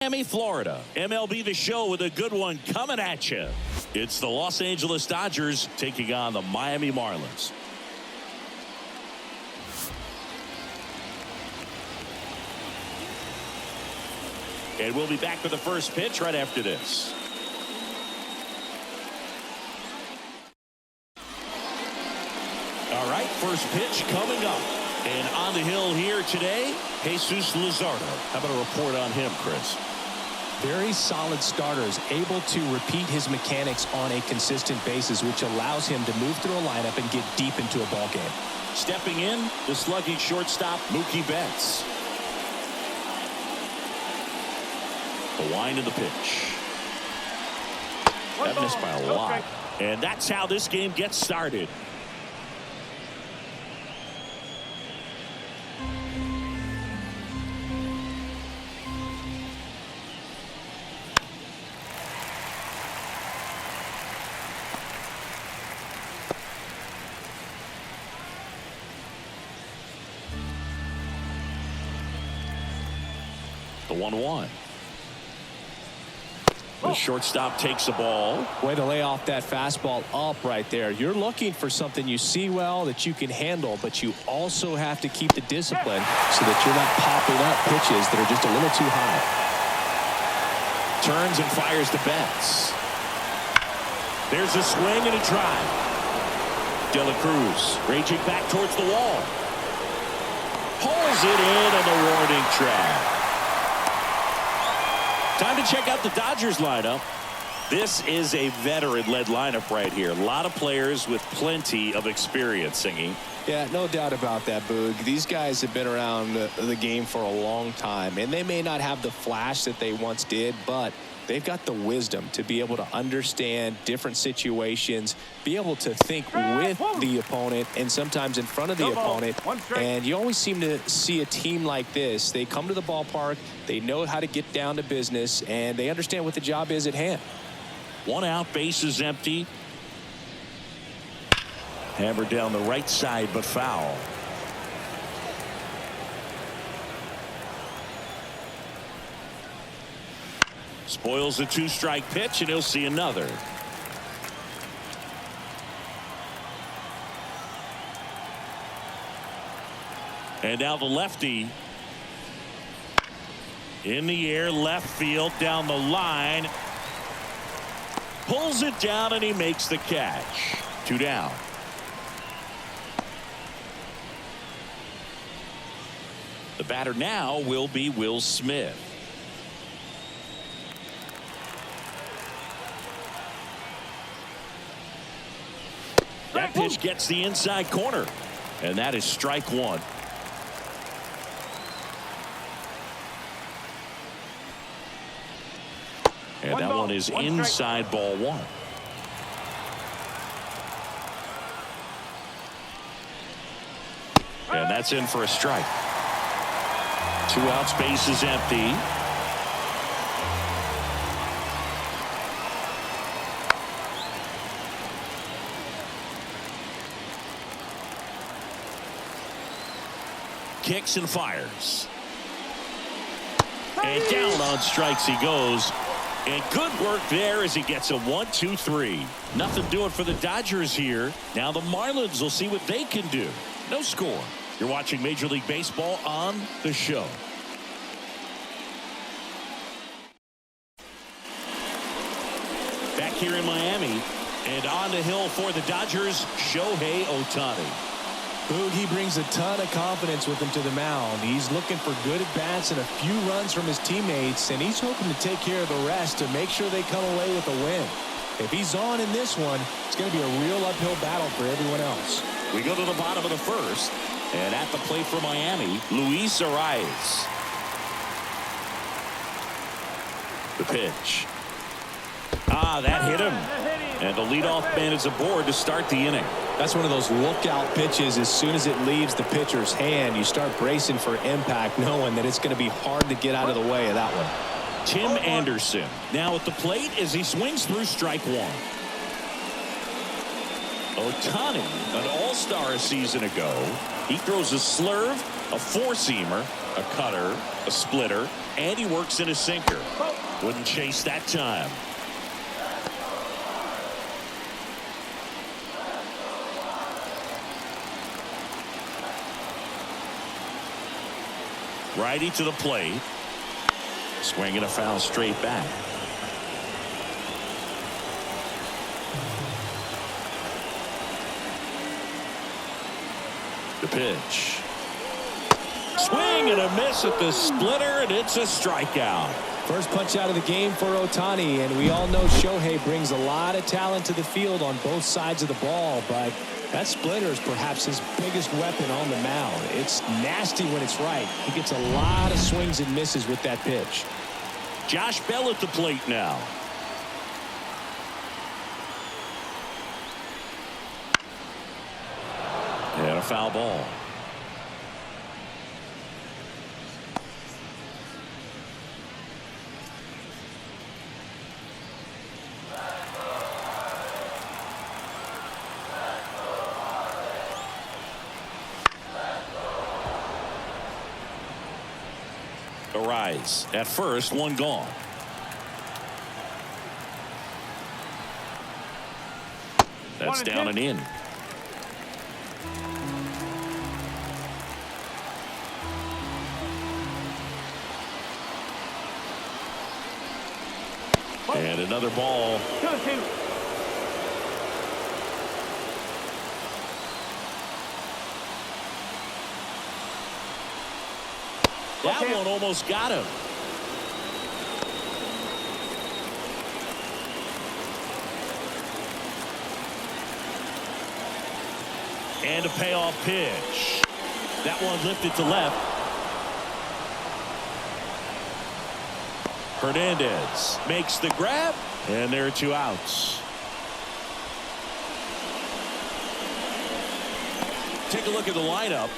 Miami, Florida. MLB The Show with a good one coming at you. It's the Los Angeles Dodgers taking on the Miami Marlins. And we'll be back for the first pitch right after this. All right, first pitch coming up. And on the hill here today, Jesus Luzardo. How about a report on him, Chris? Very solid starters, able to repeat his mechanics on a consistent basis, which allows him to move through a lineup and get deep into a ball game. Stepping in, the slugging shortstop, Mookie Betts. The wind of the pitch. That missed by a lot. And that's how this game gets started. The 1-1. The shortstop takes the ball. Way to lay off that fastball up right there. You're looking for something you see well that you can handle, but you also have to keep the discipline so that you're not popping up pitches that are just a little too high. Turns and fires to Betts. There's a swing and a drive. De La Cruz raging back towards the wall. Pulls it in on the warning track. Time to check out the Dodgers lineup. This is a veteran-led lineup right here. A lot of players with plenty of experience, Singy. Yeah, no doubt about that, Boog. These guys have been around the game for a long time, and they may not have the flash that they once did, but they've got the wisdom to be able to understand different situations, be able to think with the opponent and sometimes in front of the opponent. And you always seem to see a team like this. They come to the ballpark, they know how to get down to business, and they understand what the job is at hand. One out, base is empty. Hammered down the right side, but foul. Spoils a two-strike pitch, and he'll see another. And now the lefty. In the air, left field, down the line. Pulls it down, and he makes the catch. 2 down. The batter now will be Will Smith. That pitch gets the inside corner, and that is strike one. And that one is inside, ball one. And that's in for a strike. 2 outs, base is empty. Kicks and fires. And down on strikes he goes. And good work there as he gets a 1-2-3. Nothing doing for the Dodgers here. Now the Marlins will see what they can do. No score. You're watching Major League Baseball on The Show. Back here in Miami, and on the hill for the Dodgers, Shohei Ohtani. Boog, he brings a ton of confidence with him to the mound. He's looking for good at-bats and a few runs from his teammates, and he's hoping to take care of the rest to make sure they come away with a win. If he's on in this one, it's going to be a real uphill battle for everyone else. We go to the bottom of the first, and at the plate for Miami, Luis Arias. The pitch. That hit him. And the leadoff man is aboard to start the inning. That's one of those lookout pitches. As soon as it leaves the pitcher's hand, you start bracing for impact, knowing that it's going to be hard to get out of the way of that one. Tim Anderson now at the plate as he swings through strike one. Ohtani, an all-star a season ago. He throws a slurve, a four-seamer, a cutter, a splitter, and he works in a sinker. Wouldn't chase that time. Righty to the plate. Swinging a foul straight back. The pitch. Swing and a miss at the splitter, and it's a strikeout. First punch out of the game for Ohtani, and we all know Shohei brings a lot of talent to the field on both sides of the ball, but that splitter is perhaps his biggest weapon on the mound. It's nasty when it's right. He gets a lot of swings and misses with that pitch. Josh Bell at the plate now. And a foul ball. Arise at first, one gone. That's down and in. And another ball. That one almost got him. And a payoff pitch. That one lifted to left. Hernandez makes the grab, and there are two outs. Take a look at the lineup.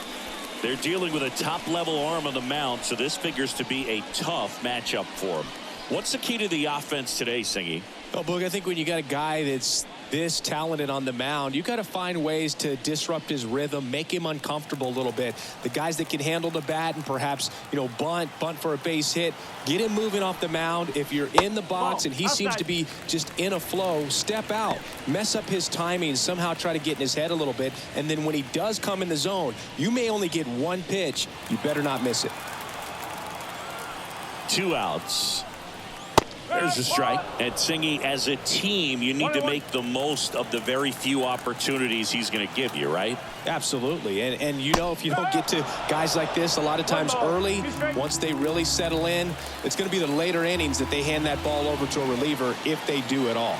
They're dealing with a top-level arm on the mound, so this figures to be a tough matchup for them. What's the key to the offense today, Singy? Well, Boog, I think when you got a guy that's this talented on the mound, you got to find ways to disrupt his rhythm, make him uncomfortable a little bit. The guys that can handle the bat and perhaps, bunt for a base hit, get him moving off the mound. If you're in the box and he seems to be just in a flow, step out, mess up his timing, somehow try to get in his head a little bit. And then when he does come in the zone, you may only get one pitch. You better not miss it. Two outs. There's a strike. And Singy, as a team, you need to make the most of the very few opportunities he's going to give you, right? Absolutely. And if you don't get to guys like this a lot of times early, once they really settle in, it's going to be the later innings that they hand that ball over to a reliever, if they do at all.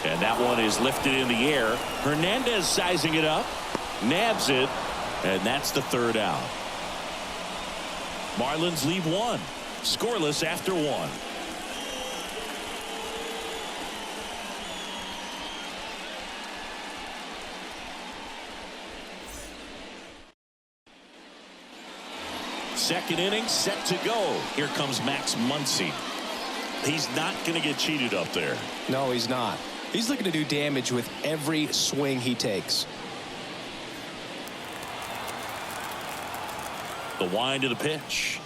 And that one is lifted in the air. Hernandez sizing it up, nabs it, and that's the third out. Marlins leave one, scoreless after one. Second inning set to go. Here comes Max Muncy. He's not going to get cheated up there. No, he's not. He's looking to do damage with every swing he takes. The wind of the pitch.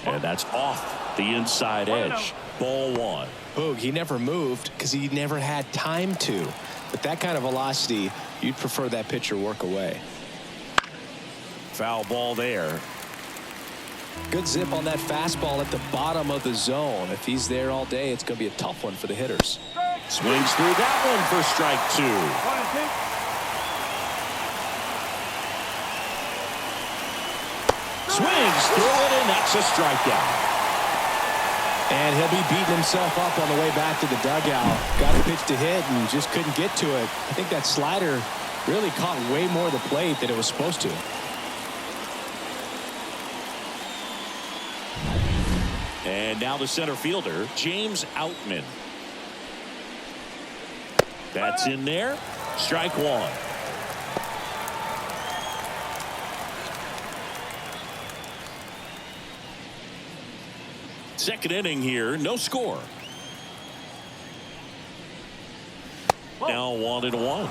And that's off the inside edge. Ball one. Boog, he never moved because he never had time to. With that kind of velocity, you'd prefer that pitcher work away. Foul ball there. Good zip on that fastball at the bottom of the zone. If he's there all day, it's going to be a tough one for the hitters. Swings through that one for strike two. Swings through it, and that's a strikeout. And he'll be beating himself up on the way back to the dugout. Got a pitch to hit and just couldn't get to it. I think that slider really caught way more of the plate than it was supposed to. And now the center fielder, James Outman. That's in there. Strike one. Second inning here, no score. Now 1-1.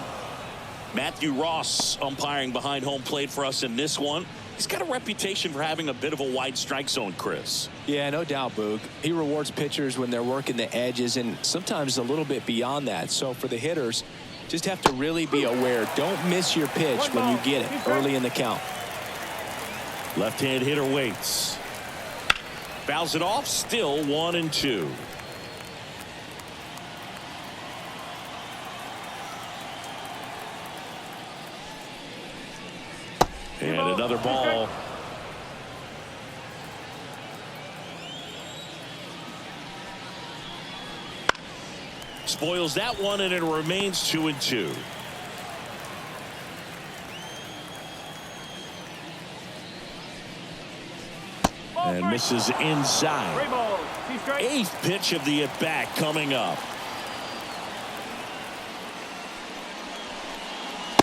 Matthew Ross umpiring behind home plate for us in this one. He's got a reputation for having a bit of a wide strike zone, Chris. Yeah, no doubt, Boog. He rewards pitchers when they're working the edges and sometimes a little bit beyond that. So for the hitters, just have to really be aware. Don't miss your pitch when you get it early in the count. Left-hand hitter waits. Fouls it off. Still 1-2. And another ball. Spoils that one, and it remains 2-2. And misses inside. 8th pitch of the at-bat coming up.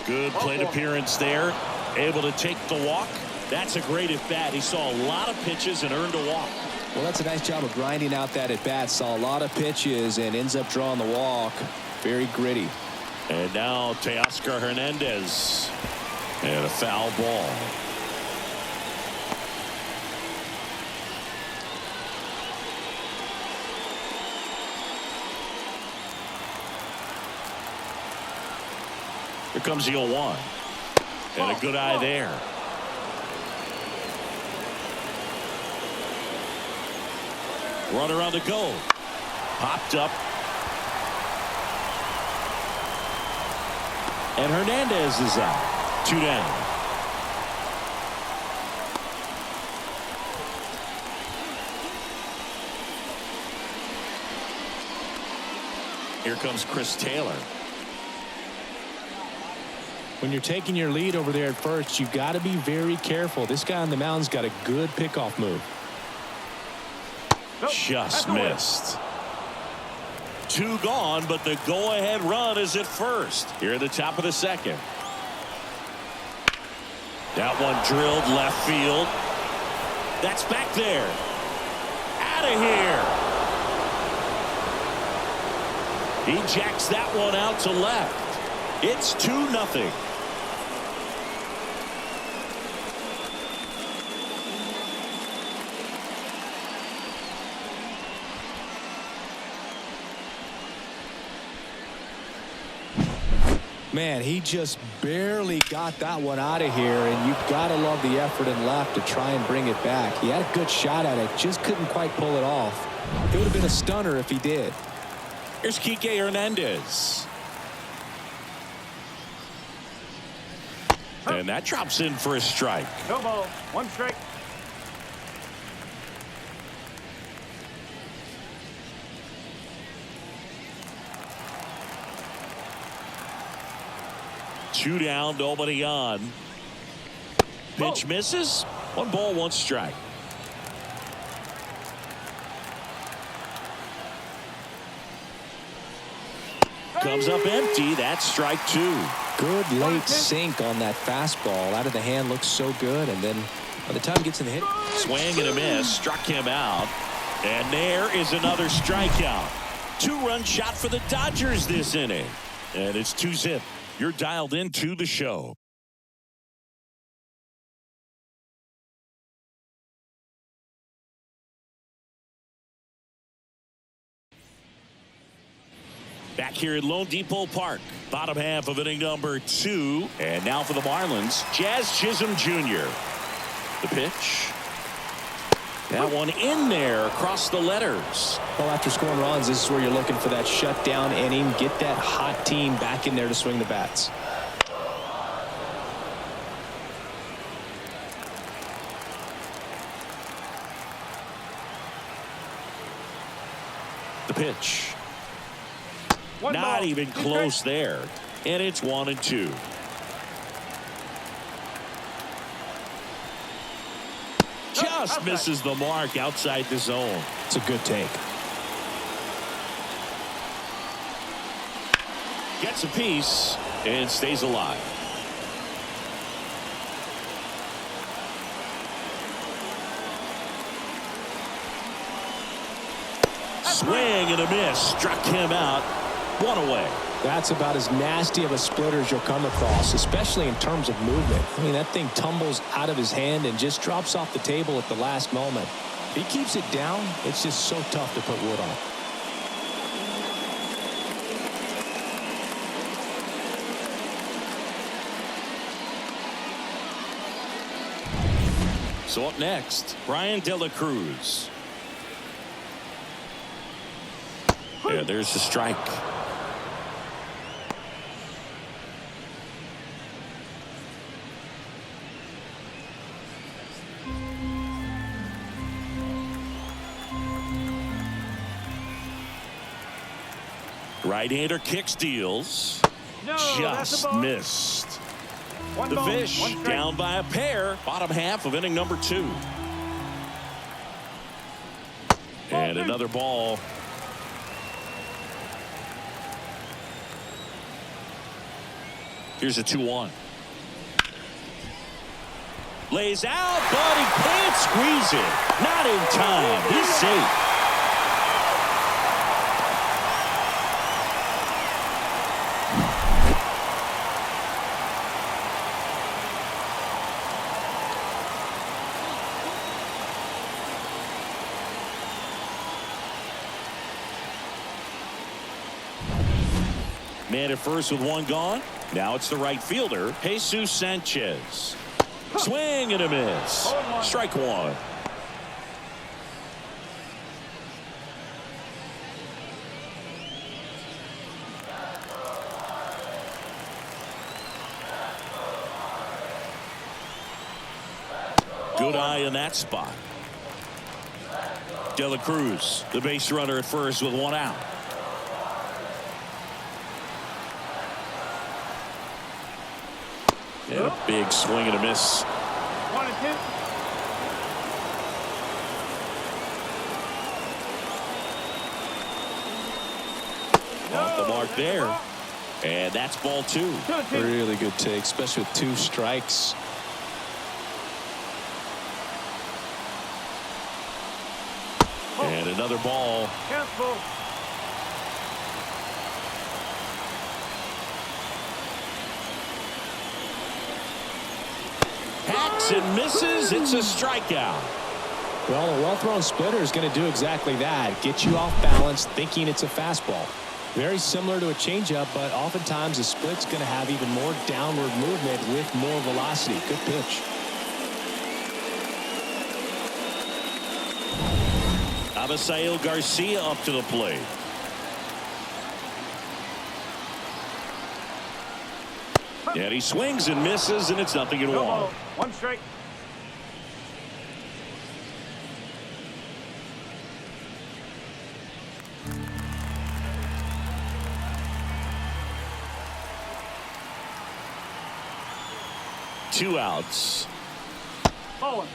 Good plate appearance there. Able to take the walk. That's a great at-bat. He saw a lot of pitches and earned a walk. Well, that's a nice job of grinding out that at-bat. Saw a lot of pitches and ends up drawing the walk. Very gritty. And now Teoscar Hernandez. And a foul ball. Here comes the 0-1. And a good eye there. Runner on the go. Popped up. And Hernandez is out. 2 down. Here comes Chris Taylor. When you're taking your lead over there at first, you've got to be very careful. This guy on the mound's got a good pickoff move. Just missed. 2 gone, but the go-ahead run is at first. Here at the top of the second. That one drilled left field. That's back there. Out of here. He jacks that one out to left. It's 2-0. Man, he just barely got that one out of here, and you've got to love the effort in left to try and bring it back. He had a good shot at it, just couldn't quite pull it off. It would have been a stunner if he did. Here's Kike Hernandez. And that drops in for a strike. No ball, 1 strike. Two down, nobody on. Pitch misses. 1 ball, 1 strike. Comes up empty. That's strike 2. Good late sink on that fastball. Out of the hand, looks so good, and then by the time he gets in the hit. Swing and a miss. Struck him out. And there is another strikeout. 2-run shot for the Dodgers this inning. And it's 2-zip. You're dialed into the show. Back here at Lone Depot Park, bottom half of inning number 2. And now for the Marlins, Jazz Chisholm Jr. The pitch. That one in there across the letters. Well, after scoring runs, this is where you're looking for that shutdown inning. Get that hot team back in there to swing the bats. The pitch. Not even close there. And it's 1-2. Just misses the mark outside the zone. It's a good take. Gets a piece and stays alive. Swing and a miss. Struck him out. 1 away. That's about as nasty of a splitter as you'll come across, especially in terms of movement. I mean, that thing tumbles out of his hand and just drops off the table at the last moment. If he keeps it down, it's just so tough to put wood on. So up next, Brian De La Cruz. Yeah, there's the strike. Right-hander kick steals. No, just missed. The Fish down by a pair. Bottom half of inning number 2. And another ball. Here's a 2-1. Lays out, but he can't squeeze it. Not in time. He's safe. Man at first with one gone. Now it's the right fielder, Jesus Sanchez. Swing and a miss. Strike one. Good eye in that spot. De La Cruz, the base runner at first with one out. And a big swing and a miss. 1-2. Off the mark there. And that's ball 2. Really good take, especially with 2 strikes. And another ball. Cancel. Hacks and misses. It's a strikeout. Well, a well-thrown splitter is going to do exactly that. Get you off balance, thinking it's a fastball. Very similar to a changeup, but oftentimes a split's going to have even more downward movement with more velocity. Good pitch. Abisail Garcia up to the plate. And he swings and misses, and it's 0-1. 1 strike. Two outs. Bowling.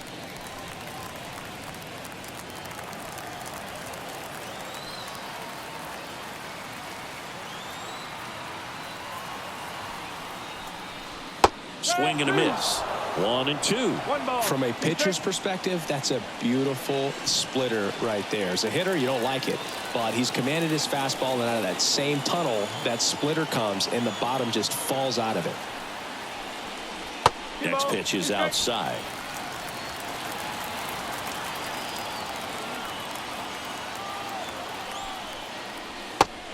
Swing and a miss. 1-2. 1 ball. From a pitcher's perspective, that's a beautiful splitter right there. As a hitter, you don't like it, but he's commanded his fastball, and out of that same tunnel, that splitter comes, and the bottom just falls out of it. Next pitch is outside.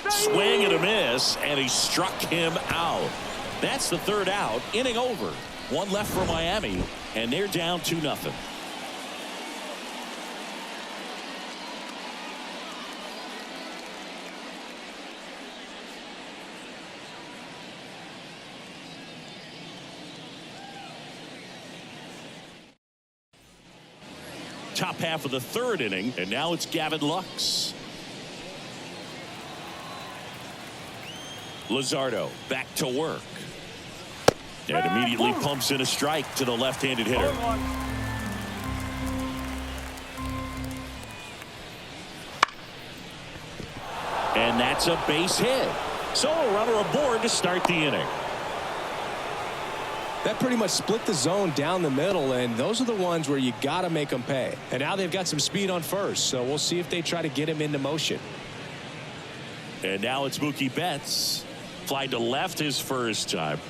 Swing and a miss, and he struck him out. That's the 3rd out. Inning over. 1 left for Miami, and they're down 2-0. Top half of the 3rd inning, and now it's Gavin Lux. Luzardo back to work. And immediately pumps in a strike to the left-handed hitter. And that's a base hit. So a runner aboard to start the inning. That pretty much split the zone down the middle, and those are the ones where you got to make them pay. And now they've got some speed on first, so we'll see if they try to get him into motion. And now it's Mookie Betts. Fly to left his first time.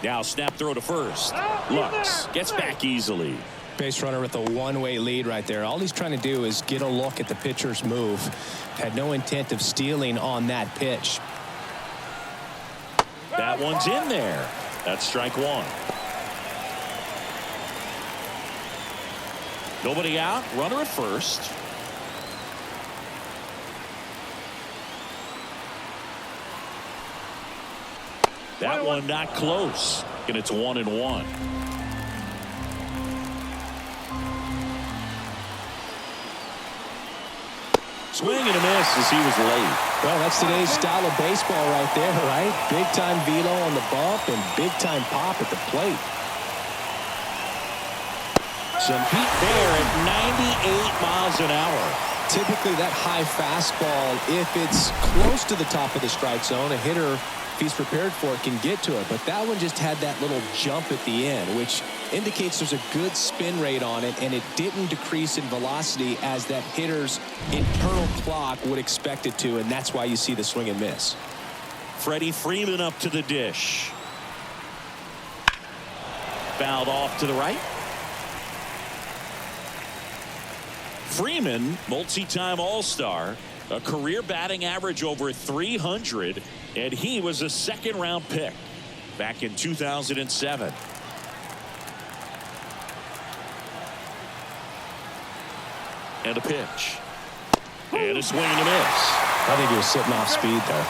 Now snap throw to first. Lux gets back easily. Base runner with a one-way lead right there. All he's trying to do is get a look at the pitcher's move. Had no intent of stealing on that pitch. That one's in there. That's strike one. Nobody out. Runner at first. That one not close. And it's 1-1. Swing and a miss as he was late. Well, that's today's style of baseball right there, right? Big time velo on the bump and big time pop at the plate. Some heat there at 98 miles an hour. Typically that high fastball, if it's close to the top of the strike zone, a hitter, if he's prepared for it, can get to it. But that one just had that little jump at the end, which indicates there's a good spin rate on it, and it didn't decrease in velocity as that hitter's internal clock would expect it to, and that's why you see the swing and miss. Freddie Freeman up to the dish. Fouled off to the right. Freeman, multi-time All-Star, a career batting average over 300, and he was a second-round pick back in 2007. And a pitch. And a swing and a miss. I think he was sitting off speed there.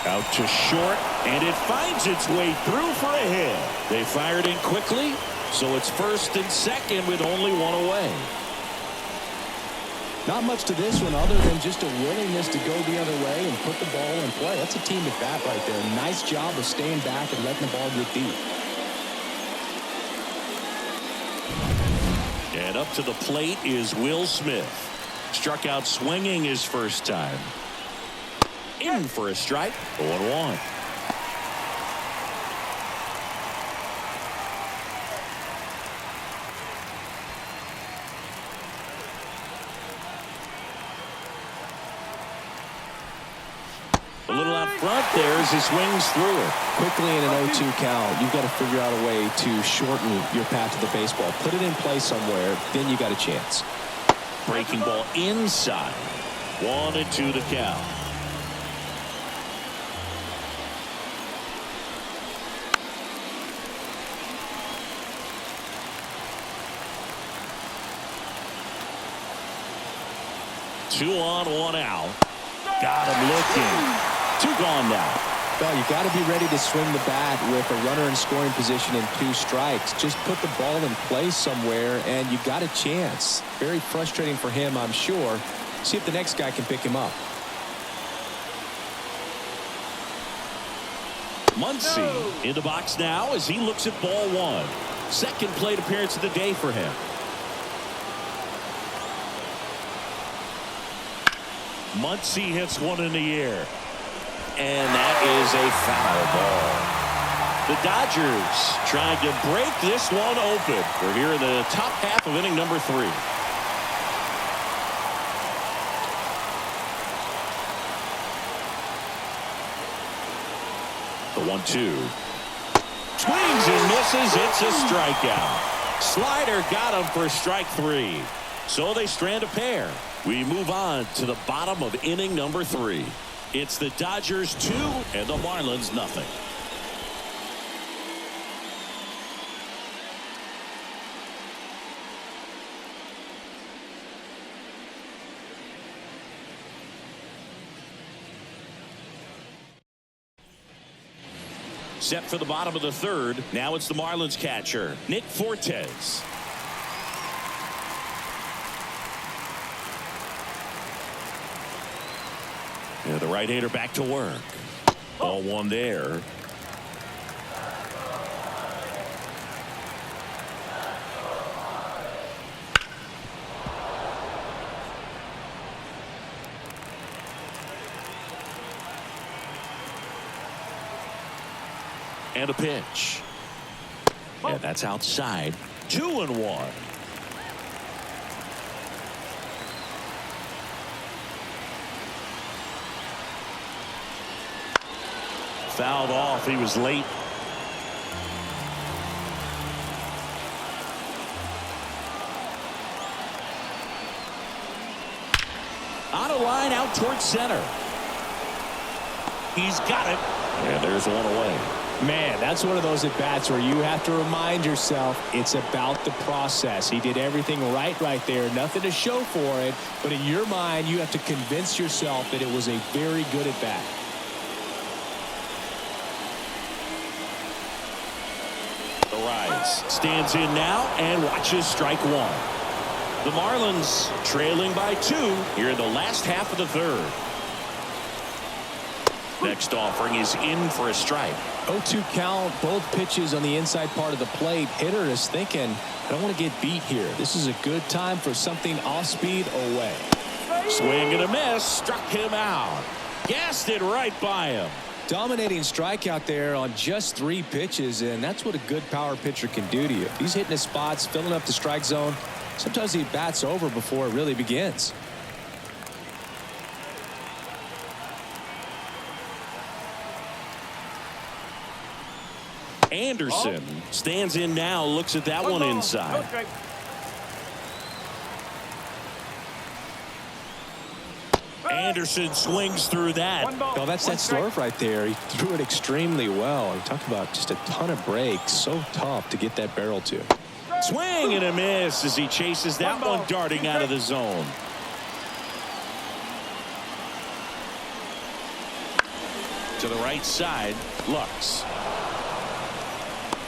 Out to short, and it finds its way through for a hit. They fired in quickly, so it's first and second with only one away. Not much to this one other than just a willingness to go the other way and put the ball in play. That's a team at bat right there. Nice job of staying back and letting the ball get deep. And up to the plate is Will Smith. Struck out swinging his first time. In for a strike. 0-1. A little out front there as he swings through it. Quickly in an 0-2 count, you've got to figure out a way to shorten your path to the baseball. Put it in play somewhere, then you got a chance. Breaking ball inside. 1-2 the count. Two on, one out. Got him looking. Two gone now. Well, you got to be ready to swing the bat with a runner in scoring position and 2 strikes. Just put the ball in place somewhere, and you got a chance. Very frustrating for him, I'm sure. See if the next guy can pick him up. Muncy in the box now as he looks at ball one. Second plate appearance of the day for him. Muncy hits one in the air. And that is a foul ball. The Dodgers trying to break this one open. We're here in the top half of inning number 3. The 1-2. Swings and misses. It's a strikeout. Slider got him for strike 3. So they strand a pair. We move on to the bottom of inning number 3. It's the Dodgers 2 and the Marlins nothing. Set for the bottom of the 3rd. Now it's the Marlins catcher, Nick Fortes. Yeah, the right-hander back to work. Ball one there. And a pitch. And that's outside. 2-1. Fouled off. He was late. On a line out towards center. He's got it. And there's one away. Man, that's one of those at-bats where you have to remind yourself it's about the process. He did everything right there. Nothing to show for it. But in your mind, you have to convince yourself that it was a very good at-bat. The rise stands in now and watches strike one. The Marlins trailing by 2 here in the last half of the third. Next offering is in for a strike. 0-2 count, both pitches on the inside part of the plate. Hitter is thinking, I don't want to get beat here. This is a good time for something off speed away. Swing and a miss, struck him out. Gassed it right by him. Dominating strikeout there on just 3 pitches, and that's what a good power pitcher can do to you. If he's hitting his spots, filling up the strike zone, sometimes he bats over before it really begins. Anderson stands in now, looks at that one inside. Anderson swings through that. Oh, that's that slurve right there. He threw it extremely well. He talked about just a ton of breaks. So tough to get that barrel to. Swing and a miss as he chases that one darting out of the zone. To the right side, Lux.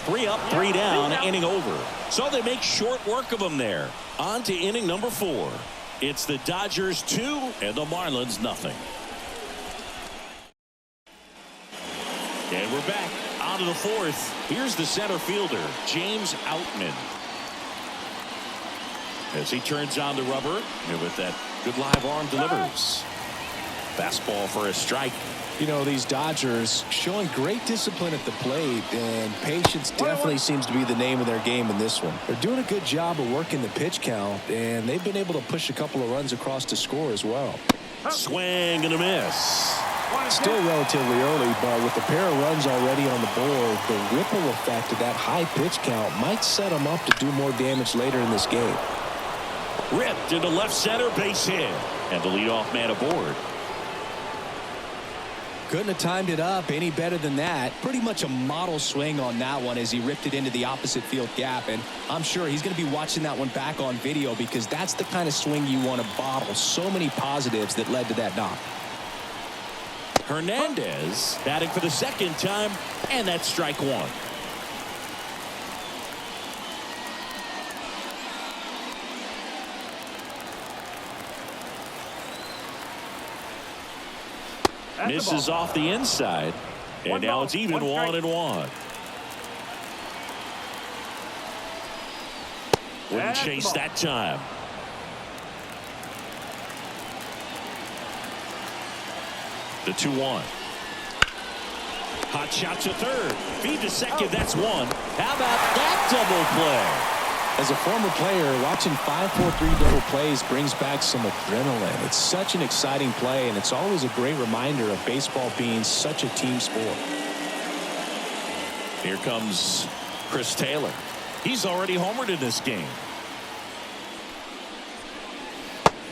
3 up, 3 down, inning over. So they make short work of him there. On to inning number 4. It's the Dodgers 2 and the Marlins nothing. And we're back on to the 4th. Here's the center fielder, James Outman. As he turns on the rubber, and with that good live arm delivers. Fastball for a strike. You know, these Dodgers showing great discipline at the plate, and patience definitely seems to be the name of their game in this one. They're doing a good job of working the pitch count, and they've been able to push a couple of runs across to score as well. Swing and a miss. Still relatively early, but with a pair of runs already on the board, the ripple effect of that high pitch count might set them up to do more damage later in this game. Ripped into left center, base hit, and the leadoff man aboard. Couldn't have timed it up any better than that. Pretty much a model swing on that one as he ripped it into the opposite field gap, and I'm sure he's going to be watching that one back on video because that's the kind of swing you want to bottle. So many positives that led to that knock. Hernandez batting for the second time, and that's strike one. Misses off the inside, and now it's even 1-1. Wouldn't chase that time. The 2-1. Hot shot to third. Feed to second. That's one. How about that double play? As a former player, watching 5-4-3 double plays brings back some adrenaline. It's such an exciting play, and it's always a great reminder of baseball being such a team sport. Here comes Chris Taylor. He's already homered in this game.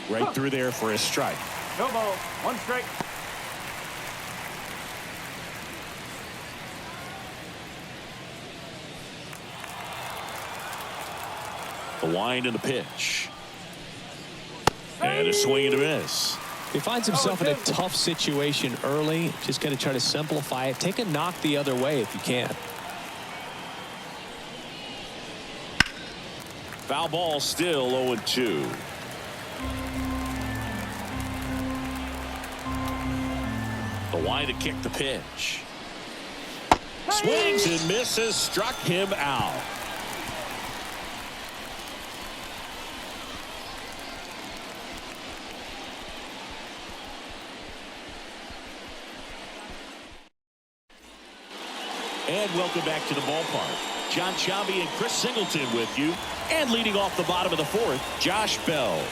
Right through there for a strike. No ball. 1 strike. The wind and the pitch. And a swing and a miss. He finds himself in a tough situation early. Just going to try to simplify it. Take a knock the other way if you can. Foul ball still 0-2. The wind to kick the pitch. Swings and misses. Struck him out. And welcome back to the ballpark. John Chambi and Chris Singleton with you. And leading off the bottom of the fourth, Josh Bell.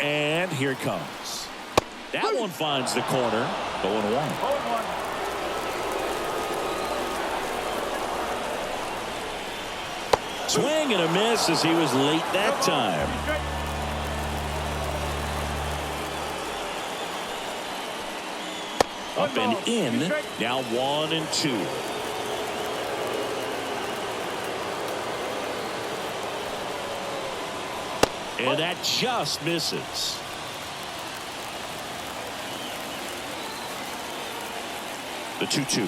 And here it comes. That one finds the corner. 0-1. Swing and a miss as he was late that time. Up and in. Now 1-2. And that just misses. The 2-2.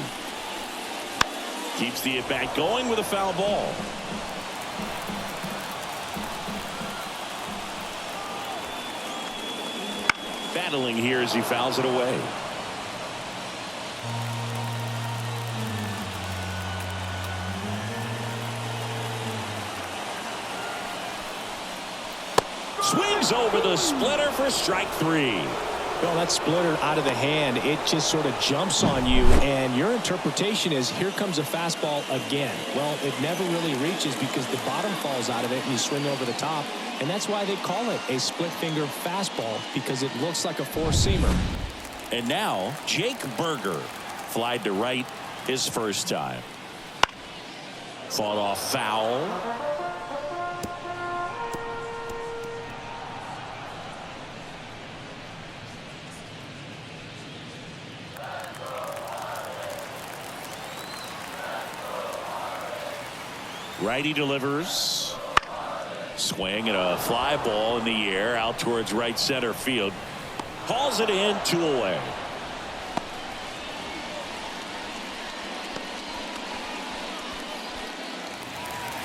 Keeps the at-bat going with a foul ball. Battling here as he fouls it away. Swings over the splitter for strike 3. Well, that splitter out of the hand, it just sort of jumps on you, and your interpretation is here comes a fastball again. Well, it never really reaches because the bottom falls out of it and you swing over the top, and that's why they call it a split finger fastball, because it looks like a four-seamer. And now Jake Berger flied to right his first time. Fought off foul. Righty delivers. Swing and a fly ball in the air out towards right center field. Hauls it in, 2 away.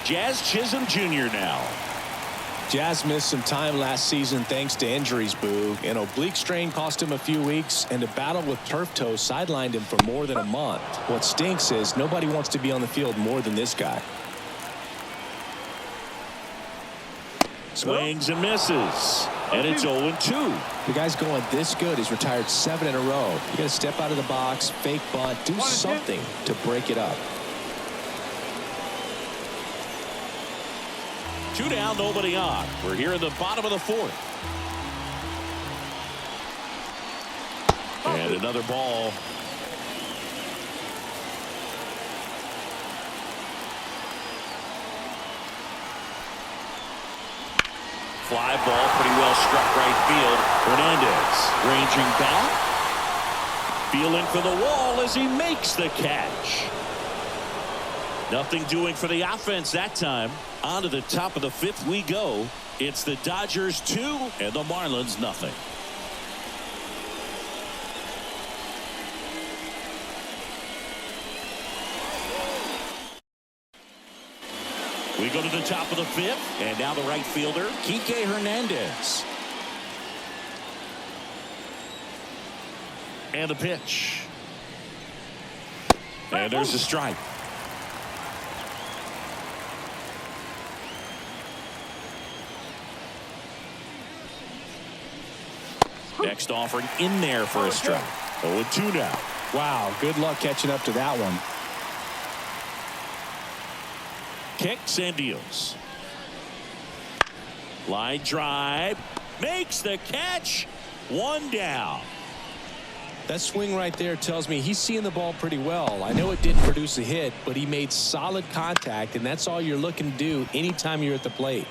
Jazz Chisholm Jr. now. Jazz missed some time last season thanks to injuries, Boo. An oblique strain cost him a few weeks, and a battle with turf toe sidelined him for more than a month. What stinks is nobody wants to be on the field more than this guy. Swings and misses. And it's 0-2. The guy's going this good. He's retired 7 in a row. You got to step out of the box, fake bunt, do something to break it up. 2 down, nobody on. We're here in the bottom of the fourth. And another ball. Fly ball pretty well struck right field. Hernandez ranging back. Feeling for the wall as he makes the catch. Nothing doing for the offense that time. On to the top of the fifth we go. It's the Dodgers 2 and the Marlins nothing. We go to the top of the fifth, and now the right fielder, Kike Hernandez. And the pitch. And there's a strike. Next offering in there for a strike. 0-2 now. Wow, good luck catching up to that one. Kicks and deals. Line drive. Makes the catch. 1 down. That swing right there tells me he's seeing the ball pretty well. I know it didn't produce a hit, but he made solid contact, and that's all you're looking to do anytime you're at the plate.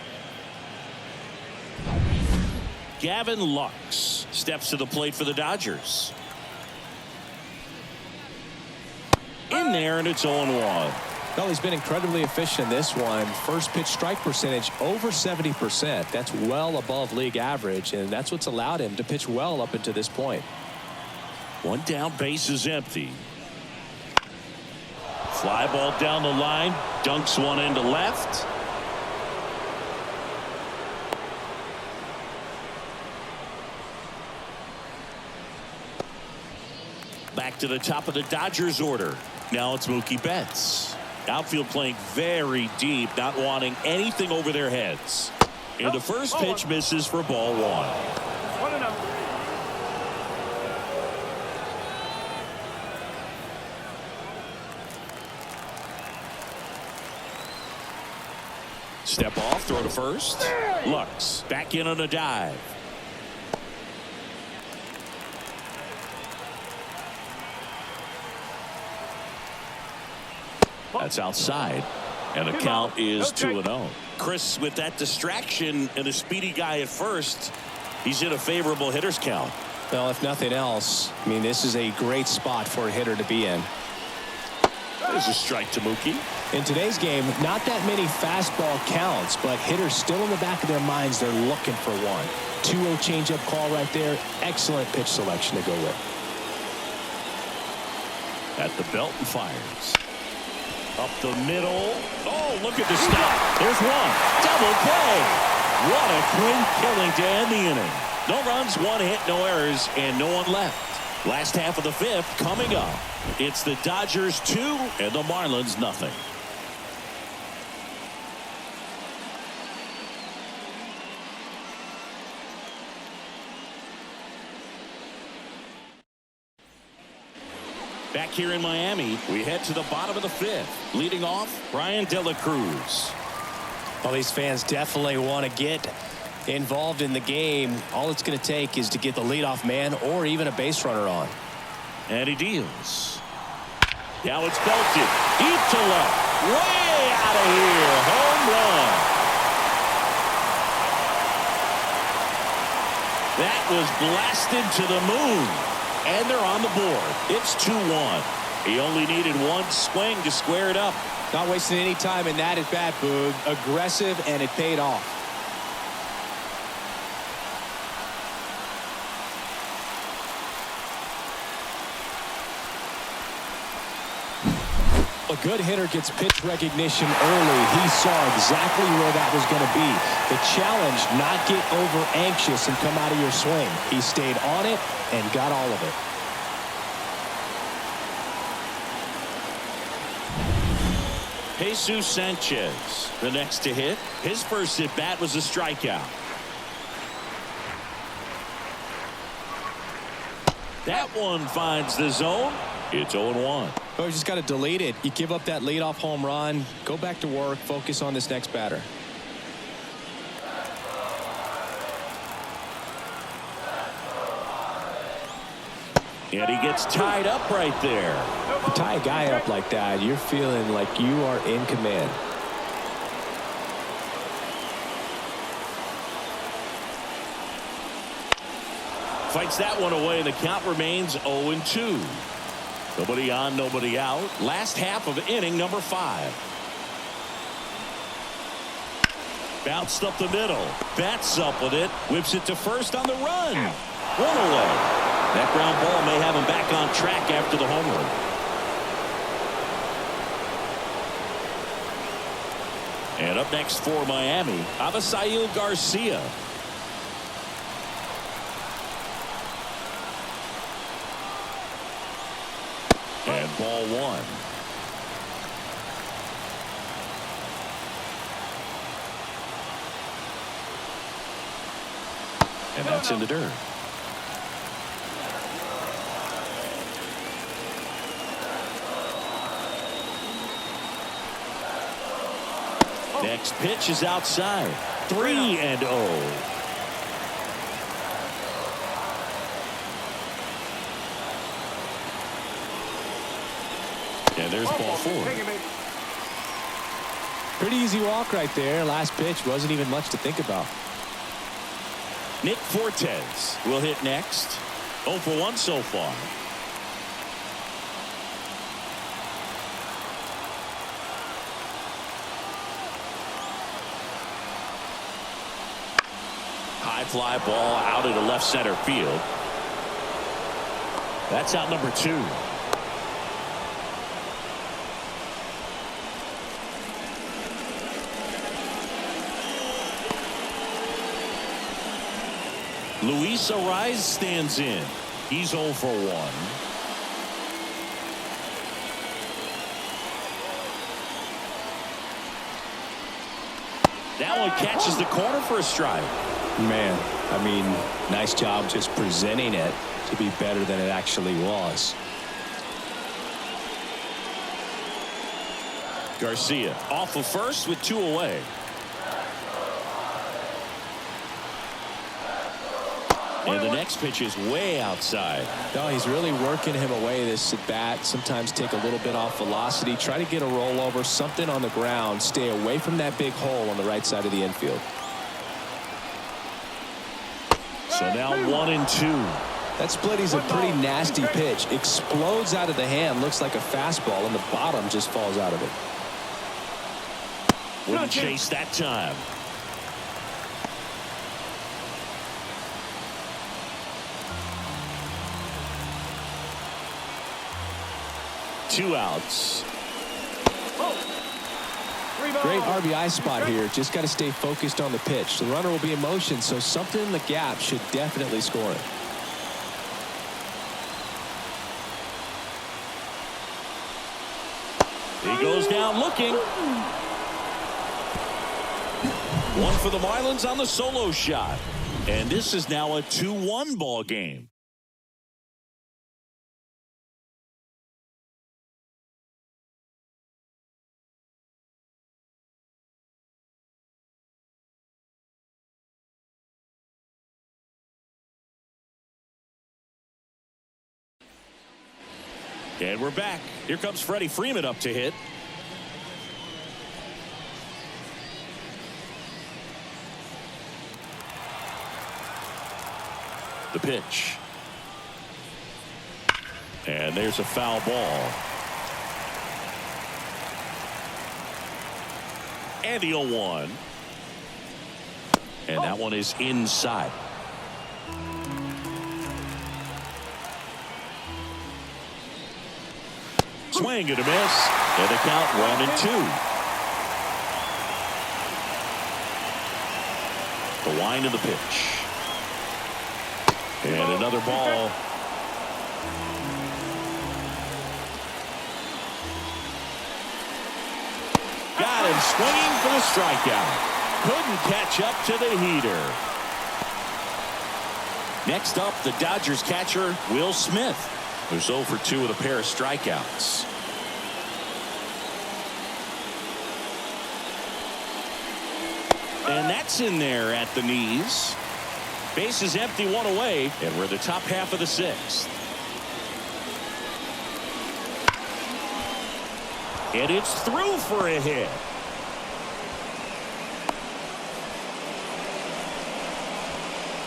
Gavin Lux steps to the plate for the Dodgers. In there, and it's 0-1. Well, he's been incredibly efficient in this one. First pitch strike percentage over 70%. That's well above league average, and that's what's allowed him to pitch well up until this point. 1 down, base is empty. Fly ball down the line, dunks one into left. Back to the top of the Dodgers order. Now it's Mookie Betts. Outfield playing very deep, not wanting anything over their heads. And the first pitch misses for ball one. 1-0. Step off, throw to first. Lux back in on a dive. That's outside. And the count is 2-0. Chris, with that distraction and a speedy guy at first, he's in a favorable hitter's count. Well, if nothing else, I mean, this is a great spot for a hitter to be in. There's a strike to Mookie. In today's game, not that many fastball counts, but hitters still in the back of their minds, they're looking for one. 2-0 changeup call right there. Excellent pitch selection to go with. At the belt and fires. Up the middle. Oh, look at the stop. There's one. Double play. What a clean killing to end the inning. No runs, one hit, no errors, and no one left. Last half of the fifth coming up. It's the Dodgers 2 and the Marlins nothing. Back here in Miami, we head to the bottom of the fifth. Leading off, Brian De La Cruz. Well, these fans definitely want to get involved in the game. All it's going to take is to get the leadoff man or even a base runner on. And he deals. Now it's belted. Deep to left. Way out of here. Home run. That was blasted to the moon. And they're on the board. It's 2-1. He only needed one swing to square it up. Not wasting any time in that at bat, Boog. Aggressive, and it paid off. A good hitter gets pitch recognition early. He saw exactly where that was going to be. The challenge, not get over anxious and come out of your swing. He stayed on it and got all of it. Jesus Sanchez, the next to hit. His first at bat was a strikeout. That one finds the zone. It's 0-1. Oh, you just got to delete it. You give up that leadoff home run. Go back to work. Focus on this next batter. And he gets tied up right there. You tie a guy up like that, you're feeling like you are in command. Fights that one away, and the count remains 0-2. Nobody on, nobody out. Last half of inning number 5. Bounced up the middle. Bats up with it. Whips it to first on the run. One away. That ground ball may have him back on track after the home run. And up next for Miami, Avisail Garcia. And ball one. And that's in the dirt. Next pitch is outside. 3-0. And there's ball 4. Pretty easy walk right there. Last pitch wasn't even much to think about. Nick Fortes will hit next. 0 for 1 so far. High fly ball out into left center field. That's out number 2. Luis Ariz stands in. He's 0 for 1. That one catches the corner for a strike. Man, I mean, nice job just presenting it to be better than it actually was. Garcia off of first with 2 away. And the next pitch is way outside. No, he's really working him away this at bat. Sometimes take a little bit off velocity. Try to get a rollover, something on the ground. Stay away from that big hole on the right side of the infield. So now 1-2. That splitty's a pretty nasty pitch. Explodes out of the hand. Looks like a fastball, and the bottom just falls out of it. Wouldn't chase that time. Two outs. Great RBI spot here. Just got to stay focused on the pitch. The runner will be in motion, so something in the gap should definitely score it. He goes down looking. One for the Marlins on the solo shot. And this is now a 2-1 ball game. And we're back. Here comes Freddie Freeman up to hit. The pitch. And there's a foul ball. And the 0-1. And that one is inside. Swing and a miss. And the count 1-2. The wind of the pitch. And another ball. Got him swinging for the strikeout. Couldn't catch up to the heater. Next up, the Dodgers catcher, Will Smith, who's 0 for 2 with a pair of strikeouts. And that's in there at the knees. Base is empty, 1 away, and we're in the top half of the 6th. And it's through for a hit.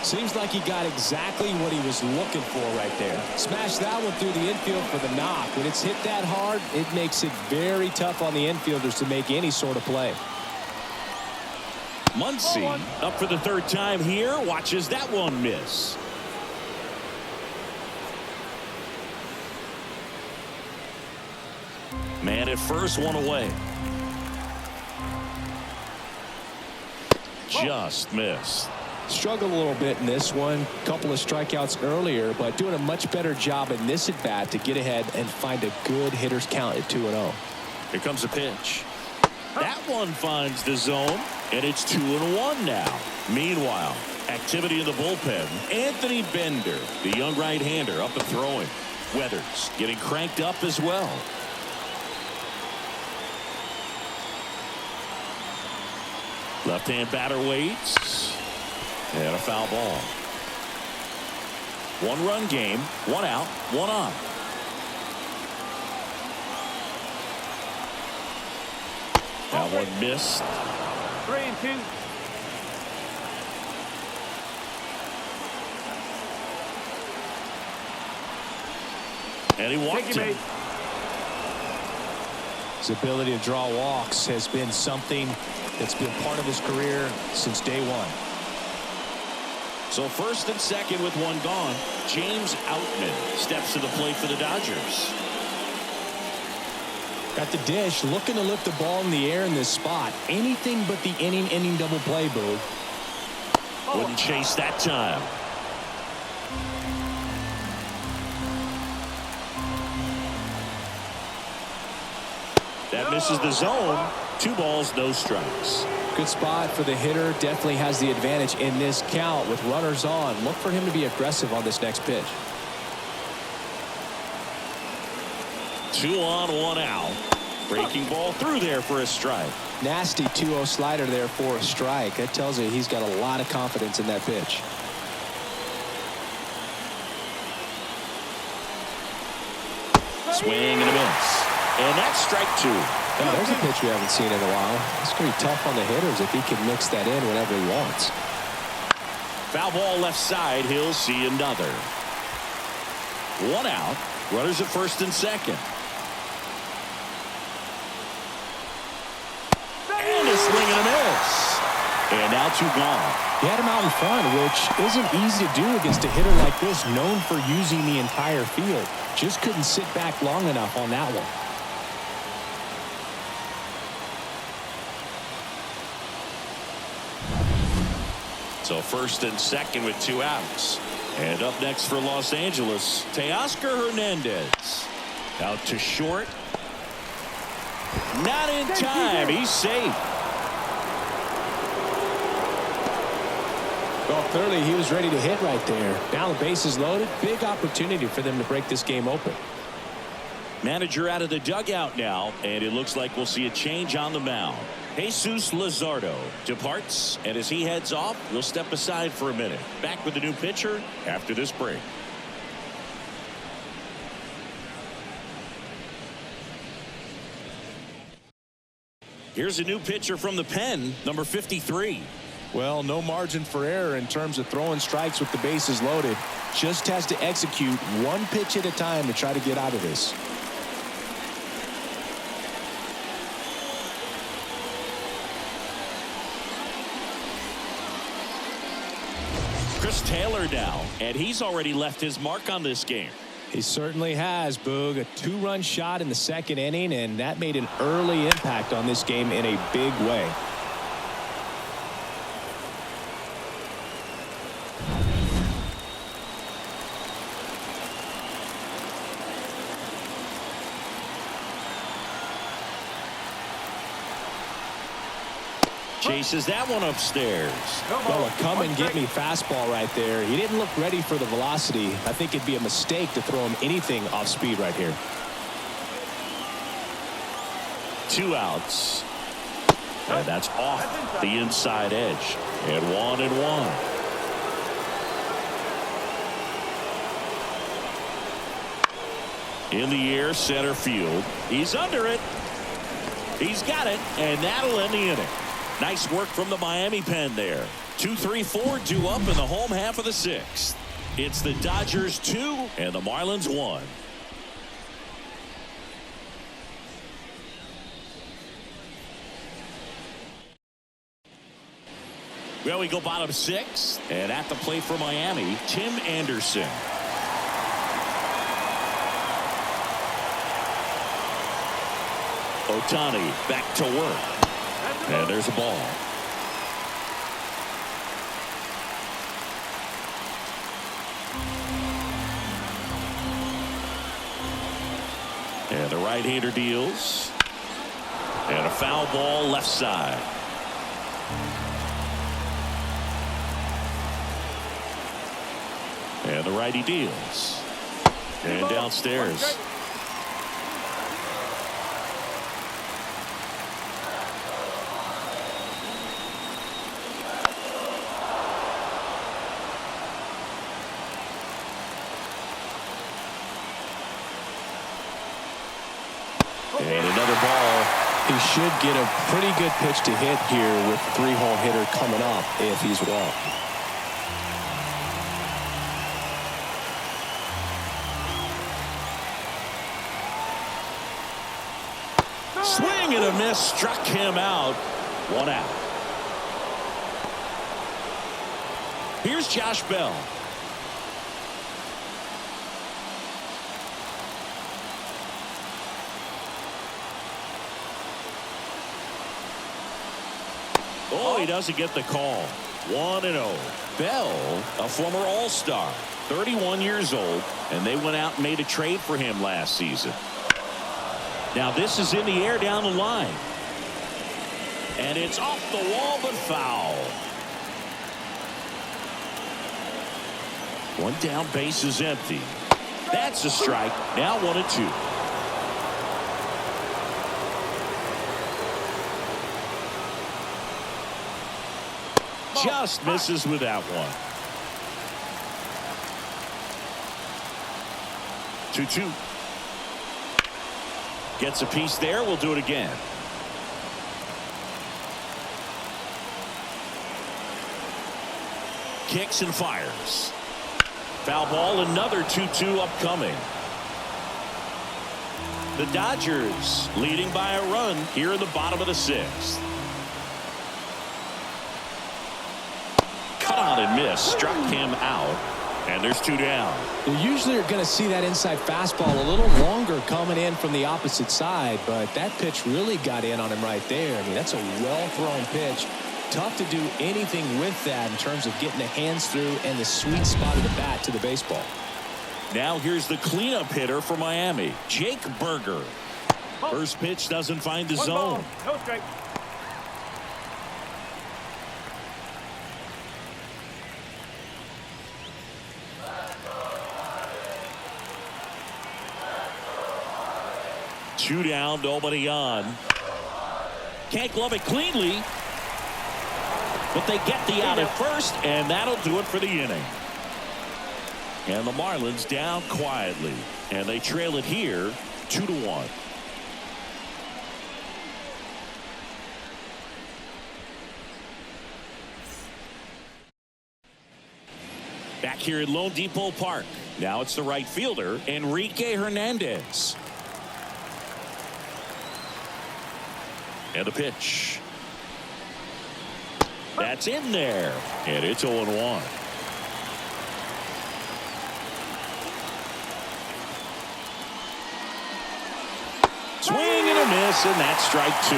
Seems like he got exactly what he was looking for right there. Smashed that one through the infield for the knock. When it's hit that hard, it makes it very tough on the infielders to make any sort of play. Muncy up for the 3rd time here. Watches that one miss. Man at first, 1 away. Just missed. Struggled a little bit in this one. Couple of strikeouts earlier, but doing a much better job in this at bat to get ahead and find a good hitter's count at 2-0. Here comes a pitch. That one finds the zone, and it's 2-1 now. Meanwhile, activity in the bullpen. Anthony Bender, the young right-hander, up and throwing. Weathers getting cranked up as well. Left-hand batter waits. And a foul ball. 1-run game, 1 out, 1 on. That one missed. 3-2. And he walked him. His ability to draw walks has been something that's been part of his career since day 1. So 1st and 2nd with 1 gone. James Outman steps to the plate for the Dodgers. Got the dish, looking to lift the ball in the air in this spot. Anything but the inning double play, Boo. Wouldn't chase that time. That misses the zone. 2 balls, no strikes. Good spot for the hitter. Definitely has the advantage in this count with runners on. Look for him to be aggressive on this next pitch. 2 on, 1 out. Breaking ball through there for a strike. Nasty 2-0 slider there for a strike. That tells you he's got a lot of confidence in that pitch. Swing and a miss. And that's strike 2. Yeah, there's a pitch we haven't seen in a while. It's going to be tough on the hitters if he can mix that in whenever he wants. Foul ball left side. He'll see another. 1 out. Runners at first and second. And a swing and a miss. And now 2 gone. He had him out in front, which isn't easy to do against a hitter like this, known for using the entire field. Just couldn't sit back long enough on that one. So first and second with 2 outs. And up next for Los Angeles, Teoscar Hernandez. Out to short. Not in time. He's safe. Well, clearly he was ready to hit right there. Now the base is loaded. Big opportunity for them to break this game open. Manager out of the dugout now, and it looks like we'll see a change on the mound. Jesus Luzardo departs, and as he heads off, we'll step aside for a minute. Back with the new pitcher after this break. Here's a new pitcher from the pen, number 53. Well, no margin for error in terms of throwing strikes with the bases loaded. Just has to execute one pitch at a time to try to get out of this. Chris Taylor now, and he's already left his mark on this game. He certainly has, Boog. A 2-run shot in the second inning, and that made an early impact on this game in a big way. Chases that one upstairs. Well, a come and get me fastball right there. He didn't look ready for the velocity. I think it'd be a mistake to throw him anything off speed right here. 2 outs. And that's off the inside edge. And 1-1. In the air, center field. He's under it. He's got it, and that'll end the inning. Nice work from the Miami pen there. 2-3-4 due up in the home half of the 6th. It's the Dodgers 2 and the Marlins 1. Well, we go bottom 6, and at the plate for Miami, Tim Anderson. Ohtani back to work. And there's a ball. And the right-hander deals. And a foul ball left side. And the righty deals. And downstairs. And another ball. He should get a pretty good pitch to hit here with 3-hole hitter coming up if he's walked. Swing and a miss, struck him out. 1 out. Here's Josh Bell. Oh, he doesn't get the call. 1-0. Bell, a former All-Star, 31 years old, and they went out and made a trade for him last season. Now this is in the air down the line. And it's off the wall, but foul. One down, base is empty. That's a strike. Now 1-2. Just misses with that one. 2-2. Gets a piece there. We'll do it again. Kicks and fires. Foul ball, another 2-2 upcoming. The Dodgers leading by a run here in the bottom of the 6th. Cut on and miss. Struck him out. And there's 2 down. You usually are going to see that inside fastball a little longer coming in from the opposite side, but that pitch really got in on him right there. I mean, that's a well-thrown pitch. Tough to do anything with that in terms of getting the hands through and the sweet spot of the bat to the baseball. Now here's the cleanup hitter for Miami, Jake Berger. First pitch doesn't find the zone. No strike. Two down, nobody on. Can't glove it cleanly. But they get the out at first, and that'll do it for the inning. And the Marlins down quietly, and they trail it here 2-1. Back here at Lone Depot Park. Now it's the right fielder, Enrique Hernandez. And the pitch. That's in there. And it's 0-1. Swing and a miss, and that's strike 2.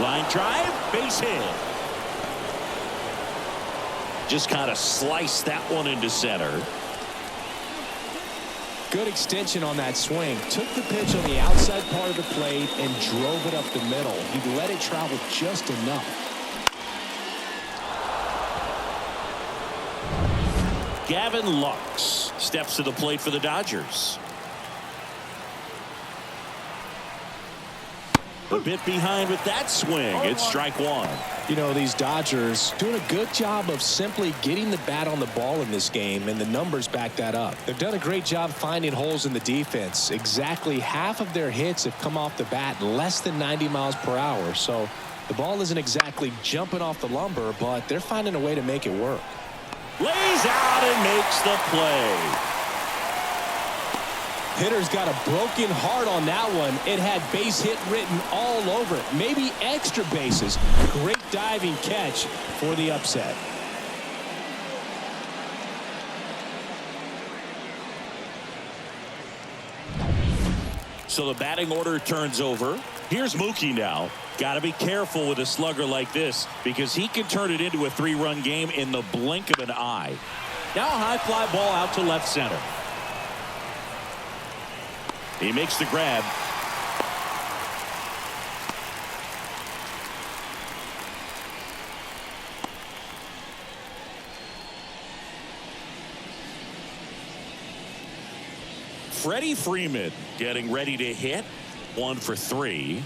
Line drive, base hit. Just kind of sliced that one into center. Good extension on that swing. Took the pitch on the outside part of the plate and drove it up the middle. He let it travel just enough. Gavin Lux steps to the plate for the Dodgers. A bit behind with that swing. It's strike 1. You know, these Dodgers doing a good job of simply getting the bat on the ball in this game, and the numbers back that up. They've done a great job finding holes in the defense. Exactly half of their hits have come off the bat less than 90 miles per hour. So the ball isn't exactly jumping off the lumber, but they're finding a way to make it work. Lays out and makes the play. Hitter's got a broken heart on that one. It had base hit written all over it. Maybe extra bases. Great diving catch for the upset. So the batting order turns over. Here's Mookie now. Got to be careful with a slugger like this because he can turn it into a 3-run game in the blink of an eye. Now a high fly ball out to left center. He makes the grab. Freddie Freeman getting ready to hit. 1 for 3.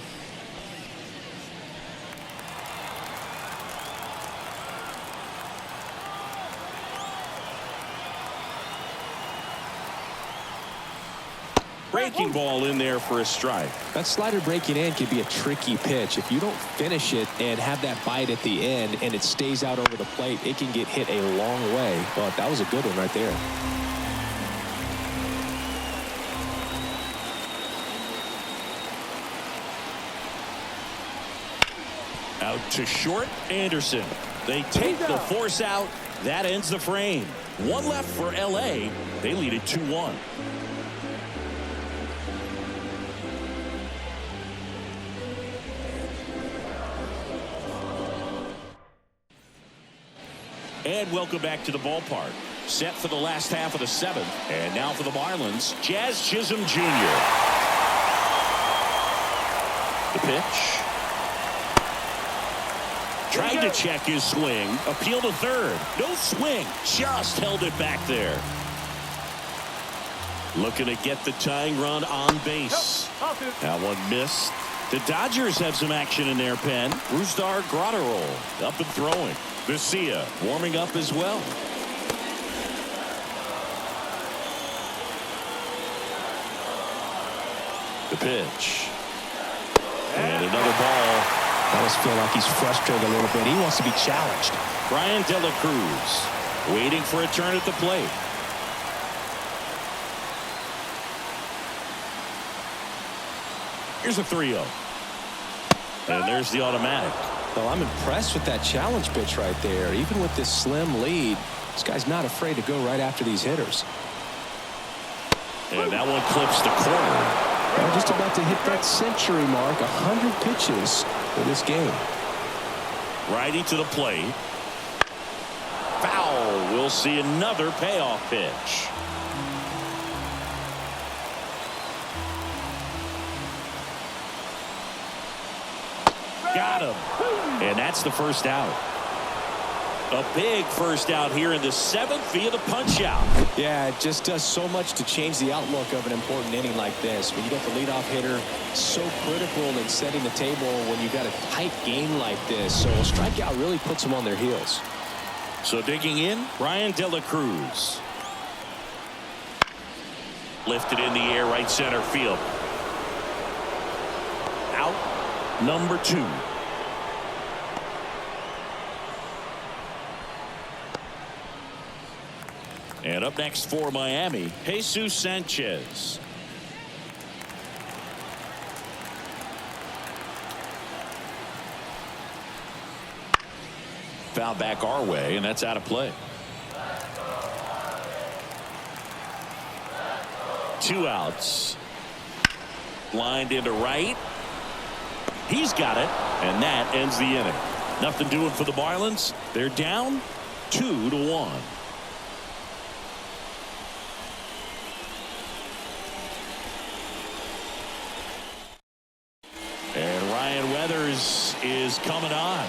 Breaking ball in there for a strike. That slider breaking in can be a tricky pitch. If you don't finish it and have that bite at the end and it stays out over the plate, it can get hit a long way. But that was a good one right there. Out to short, Anderson. They take the force out. That ends the frame. 1 left for LA. They lead it 2-1. And welcome back to the ballpark. Set for the last half of the seventh. And now for the Marlins, Jazz Chisholm Jr. The pitch. Tried to check his swing. Appeal to third. No swing. Just held it back there. Looking to get the tying run on base. That one missed. The Dodgers have some action in their pen. Brusdar Graterol up and throwing. Vesia warming up as well. The pitch. And another ball. I almost feel like he's frustrated a little bit. He wants to be challenged. Brian De La Cruz waiting for a turn at the plate. Here's a 3-0. And there's the automatic. Well, I'm impressed with that challenge pitch right there. Even with this slim lead, this guy's not afraid to go right after these hitters. And that one clips the corner. Well, just about to hit that century mark. 100 pitches for this game. Righty to the plate. Foul. We'll see another payoff pitch. Got him. And that's the first out. A big first out here in the seventh via the punch out. Yeah, it just does so much to change the outlook of an important inning like this. When you got the leadoff hitter, so critical in setting the table when you got a tight game like this. So a strikeout really puts them on their heels. So digging in, Brian De La Cruz. Lifted in the air, right center field. Out number 2. And up next for Miami, Jesus Sanchez. Foul back our way, and that's out of play. 2 outs. Lined into right. He's got it, and that ends the inning. Nothing doing for the Marlins. They're down 2-1. And Ryan Weathers is coming on.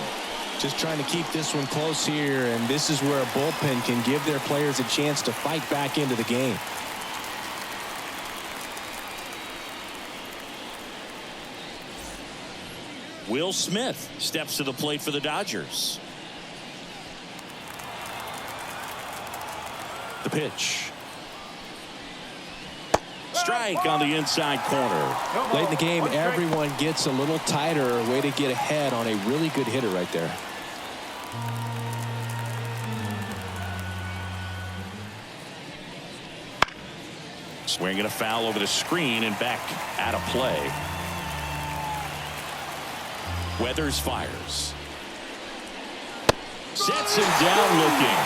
Just trying to keep this one close here, and this is where a bullpen can give their players a chance to fight back into the game. Will Smith steps to the plate for the Dodgers. The pitch. Strike on the inside corner. Late in the game, everyone gets a little tighter. Way to get ahead on a really good hitter right there. Swinging a foul over the screen and back out of play. Weathers fires. Sets him down looking.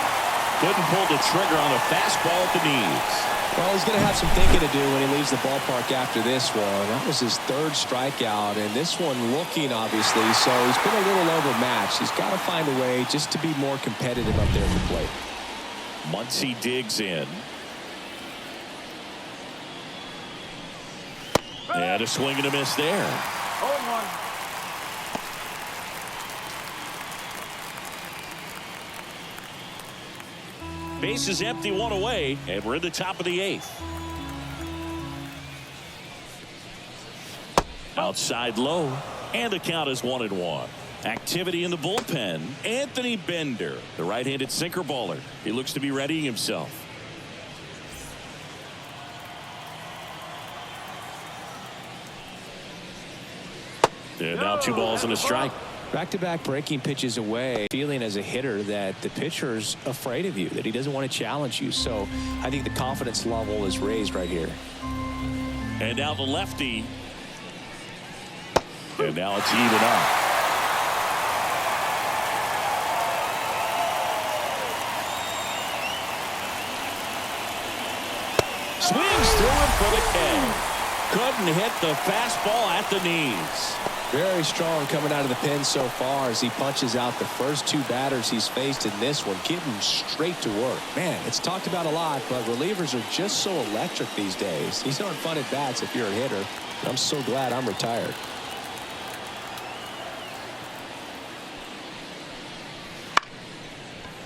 Couldn't pull the trigger on a fastball at the knees. Well, he's going to have some thinking to do when he leaves the ballpark after this one. That was his 3rd strikeout, and this one looking, obviously, so he's been a little overmatched. He's got to find a way just to be more competitive up there at the plate. Muncy digs in. And a swing and a miss there. 0-1. Base is empty, 1 away, and we're in the top of the 8th. Outside low, and the count is 1-1. Activity in the bullpen. Anthony Bender, the right-handed sinker baller. He looks to be readying himself. And now 2 balls and a strike. Back-to-back breaking pitches away, feeling as a hitter that the pitcher's afraid of you, that he doesn't want to challenge you. So I think the confidence level is raised right here. And now the lefty. And now it's even up. Swings through him for the K. Couldn't hit the fastball at the knees. Very strong coming out of the pen so far as he punches out the first two batters he's faced in this one, getting straight to work. Man, it's talked about a lot, but relievers are just so electric these days. These aren't fun at bats if you're a hitter. I'm so glad I'm retired.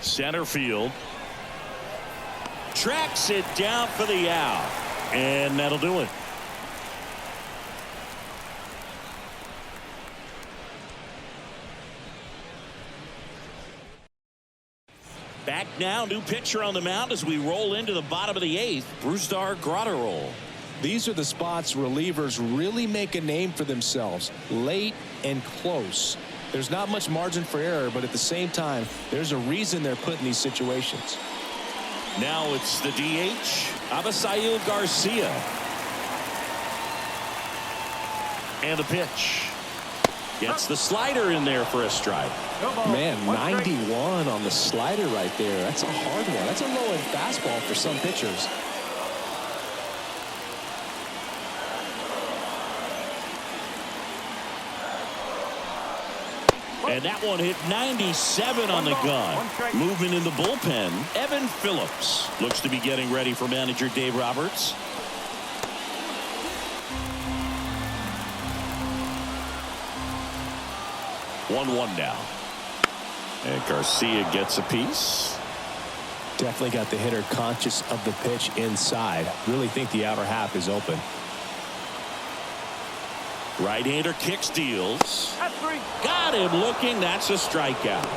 Center field. Tracks it down for the out. And that'll do it. Back now, new pitcher on the mound as we roll into the bottom of the eighth. Brusdar Grotterol. These are the spots relievers really make a name for themselves. Late and close. There's not much margin for error, but at the same time, there's a reason they're put in these situations. Now it's the DH, Avisail Garcia. And the pitch. Gets the slider in there for a strike. Man, 91 on the slider right there. That's a hard one. That's a low-end fastball for some pitchers. And that one hit 97 on the gun. Movement in the bullpen. Evan Phillips looks to be getting ready for manager Dave Roberts. One now. And Garcia gets a piece. Definitely got the hitter conscious of the pitch inside. Really think the outer half is open. Right-hander kicks, deals. Got him looking. That's a strikeout.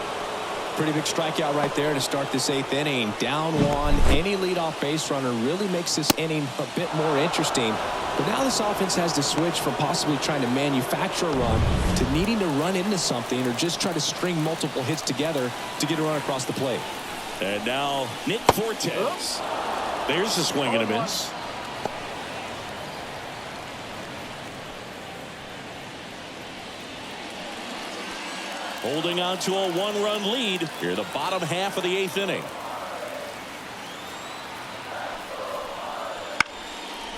Pretty big strikeout right there to start this eighth inning. Down one. Any leadoff base runner really makes this inning a bit more interesting. But now this offense has to switch from possibly trying to manufacture a run to needing to run into something or just try to string multiple hits together to get a run across the plate. And now Nick Fortes. There's a swing and a miss. Holding on to a one-run lead here in the bottom half of the eighth inning.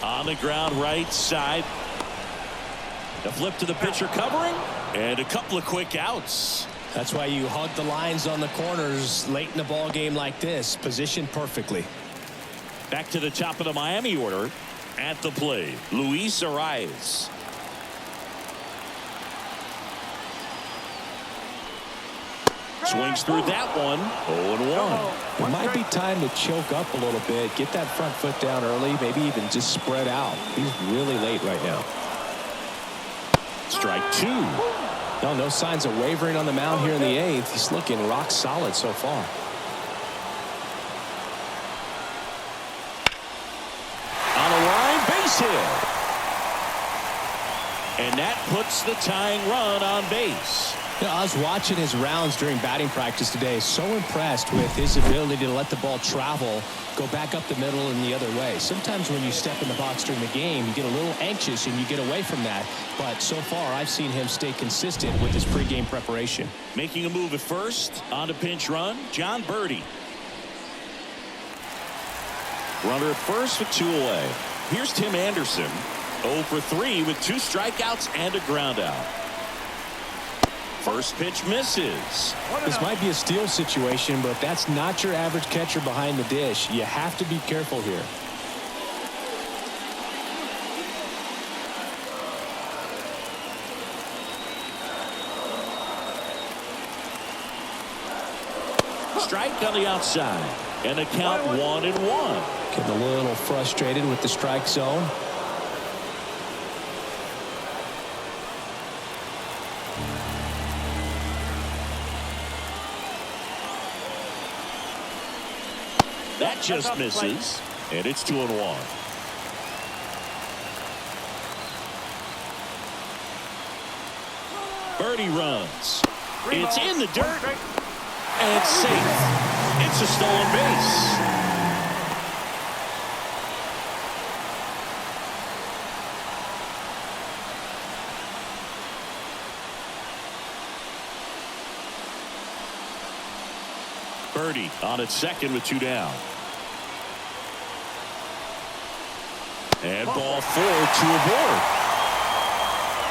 On the ground right side. The flip to the pitcher covering. And a couple of quick outs. That's why you hug the lines on the corners late in the ball game like this. Positioned perfectly. Back to the top of the Miami order. At the plate, Luis Arias. Swings through that one. 0-1. It might be time to choke up a little bit. Get that front foot down early. Maybe even just spread out. He's really late right now. Strike two. No signs of wavering on the mound here in the eighth. He's looking rock solid so far. On a line, base hit. And that puts the tying run on base. You know, I was watching his rounds during batting practice today. So impressed with his ability to let the ball travel, go back up the middle and the other way. Sometimes when you step in the box during the game, you get a little anxious and you get away from that. But so far, I've seen him stay consistent with his pregame preparation. Making a move at first. On to pinch run, John Birdie. Runner at first with two away. Here's Tim Anderson. 0 for 3 with 2 strikeouts and a ground out. First pitch misses. This might be a steal situation, but that's not your average catcher behind the dish. You have to be careful here. Strike on the outside. And the count 1-1. Getting a little frustrated with the strike zone. That just misses. And it's 2-1. Birdie runs. It's in the dirt. And it's safe. It's a stolen base. Birdie on at second with 2 down. And ball 4, 2 aboard.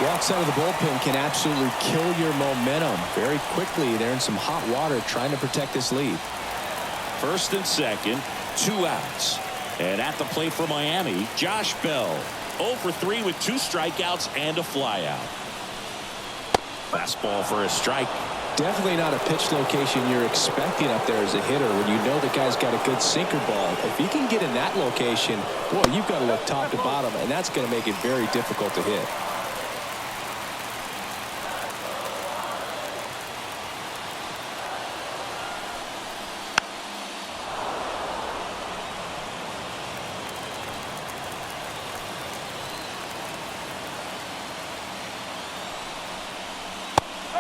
Walks out of the bullpen can absolutely kill your momentum very quickly. They're in some hot water trying to protect this lead. First and second, 2 outs. And at the plate for Miami, Josh Bell. 0 for 3 with 2 strikeouts and a flyout. Fastball for a strike. Definitely not a pitch location you're expecting up there as a hitter when you know the guy's got a good sinker ball. If he can get in that location, boy, you've got to look top to bottom, and that's going to make it very difficult to hit.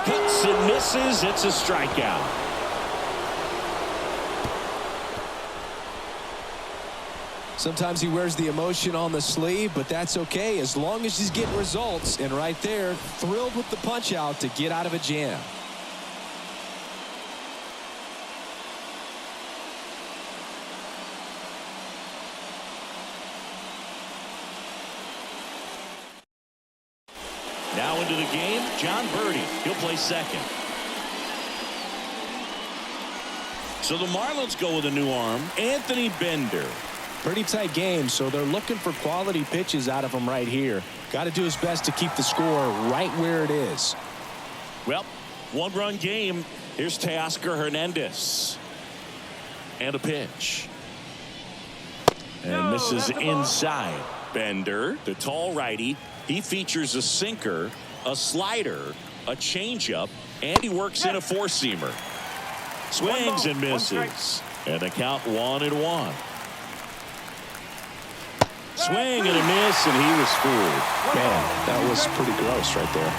Hits and misses. It's a strikeout. Sometimes he wears the emotion on the sleeve, but that's okay as long as he's getting results. And right there, thrilled with the punch out to get out of a jam. Now into the game, John Birdie. He'll play second. So the Marlins go with a new arm, Anthony Bender. Pretty tight game, so they're looking for quality pitches out of him right here. Got to do his best to keep the score right where it is. Well, 1-run game. Here's Teoscar Hernandez. And a pitch. And this is inside. Bender, the tall righty. He features a sinker, a slider, a changeup, and he works in a four-seamer. Swings and misses. And the count 1-1. Swing and a miss, and he was fooled. Man, that was pretty gross right there.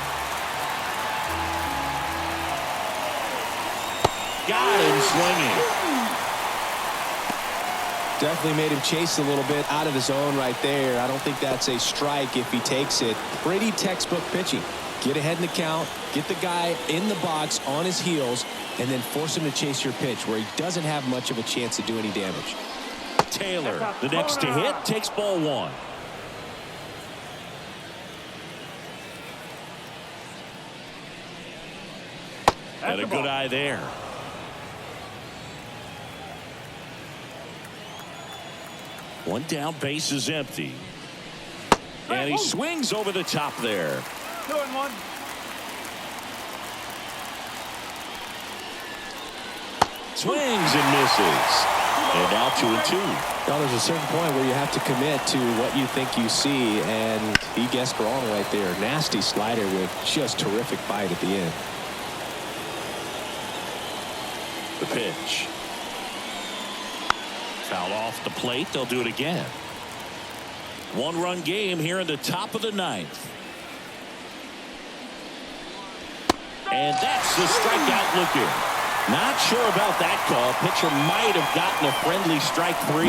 Got him swinging. Definitely made him chase a little bit out of his zone right there. I don't think that's a strike if he takes it. Pretty textbook pitching. Get ahead in the count, get the guy in the box on his heels, and then force him to chase your pitch where he doesn't have much of a chance to do any damage. Taylor, the next to hit, takes ball 1. And a good eye there. One down, base is empty. And he swings over the top there. 2-1. Swings and misses. And now 2-2. Now there's a certain point where you have to commit to what you think you see, and he guessed wrong right there. Nasty slider with just terrific bite at the end. The pitch. Foul off the plate. They'll do it again. 1-run game here in the top of the 9th. And that's the strikeout looking. Not sure about that call. Pitcher might have gotten a friendly strike 3.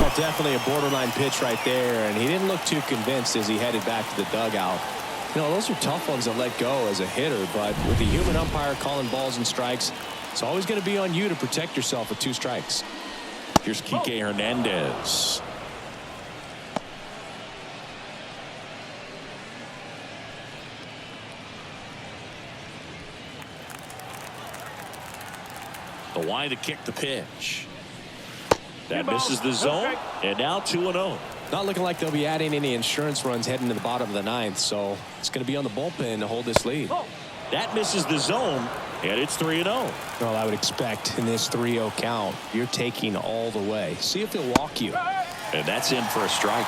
Well, definitely a borderline pitch right there, and he didn't look too convinced as he headed back to the dugout. You know, those are tough ones to let go as a hitter, but with the human umpire calling balls and strikes, it's always going to be on you to protect yourself with 2 strikes. Here's Kike Hernandez. The line to kick the pitch. That misses the zone, and now 2-0. Not looking like they'll be adding any insurance runs heading to the bottom of the 9th, so it's going to be on the bullpen to hold this lead. That misses the zone, and it's 3-0. Well, I would expect in this 3-0 count, you're taking all the way. See if he'll walk you. And that's in for a strike.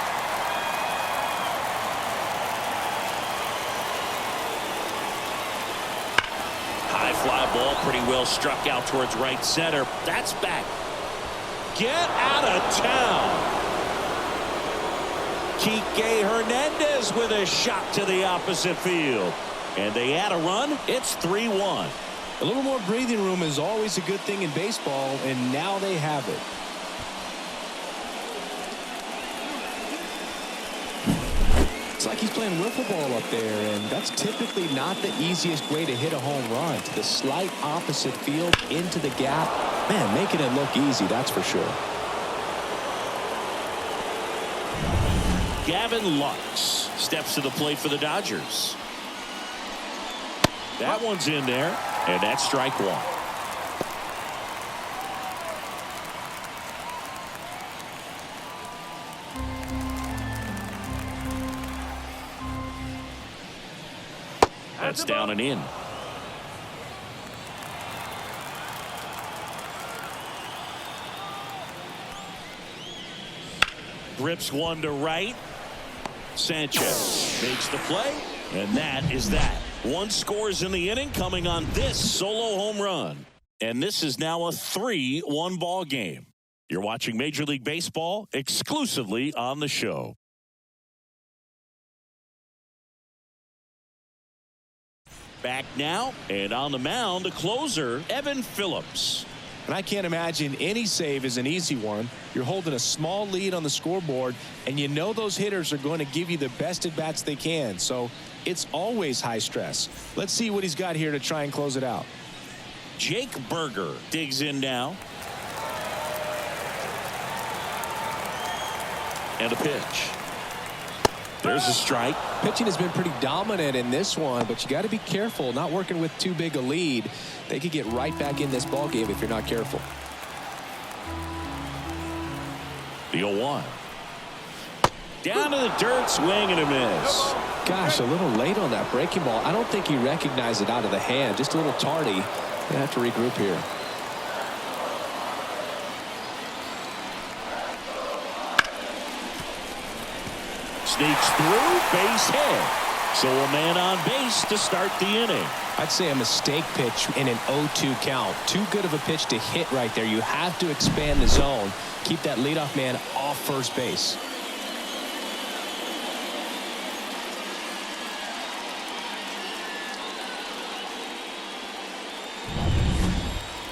High fly ball, pretty well struck out towards right center. That's back. Get out of town. Kike Hernandez with a shot to the opposite field. And they add a run. It's 3-1. A little more breathing room is always a good thing in baseball, and now they have it. It's like he's playing wiffle ball up there, and that's typically not the easiest way to hit a home run. To the slight opposite field, into the gap. Man, making it look easy, that's for sure. Gavin Lux steps to the plate for the Dodgers. That one's in there, and that's strike one. That's down and in. Grips one to right. Sanchez makes the play, and that is that. One scores in the inning coming on this solo home run. And this is now a 3-1 ball game. You're watching Major League Baseball exclusively on the show. Back now, and on the mound, the closer, Evan Phillips. And I can't imagine any save is an easy one. You're holding a small lead on the scoreboard, and you know those hitters are going to give you the best at-bats they can. So it's always high stress. Let's see what he's got here to try and close it out. Jake Berger digs in now. And a pitch. There's a strike. Pitching has been pretty dominant in this one, but you got to be careful. Not working with too big a lead. They could get right back in this ball game if you're not careful. The 0-1. Down to the dirt, swing and a miss. Gosh, a little late on that breaking ball. I don't think he recognized it out of the hand. Just a little tardy. Gonna have to regroup here. Sneaks through, base hit. So a man on base to start the inning. I'd say a mistake pitch in an 0-2 count. Too good of a pitch to hit right there. You have to expand the zone. Keep that leadoff man off first base.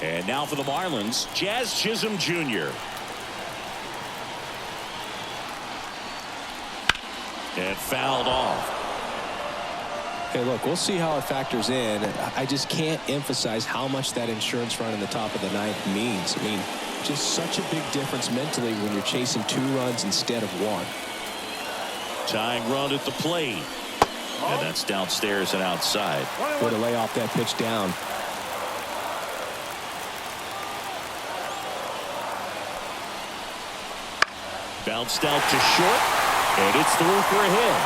And now for the Marlins, Jazz Chisholm Jr. And fouled off. Hey, look, we'll see how it factors in. I just can't emphasize how much that insurance run in the top of the ninth means. I mean, just such a big difference mentally when you're chasing 2 runs instead of 1. Tying run at the plate. And that's downstairs and outside. Way to lay off that pitch down. Bounced out to short, and it's through for a hit.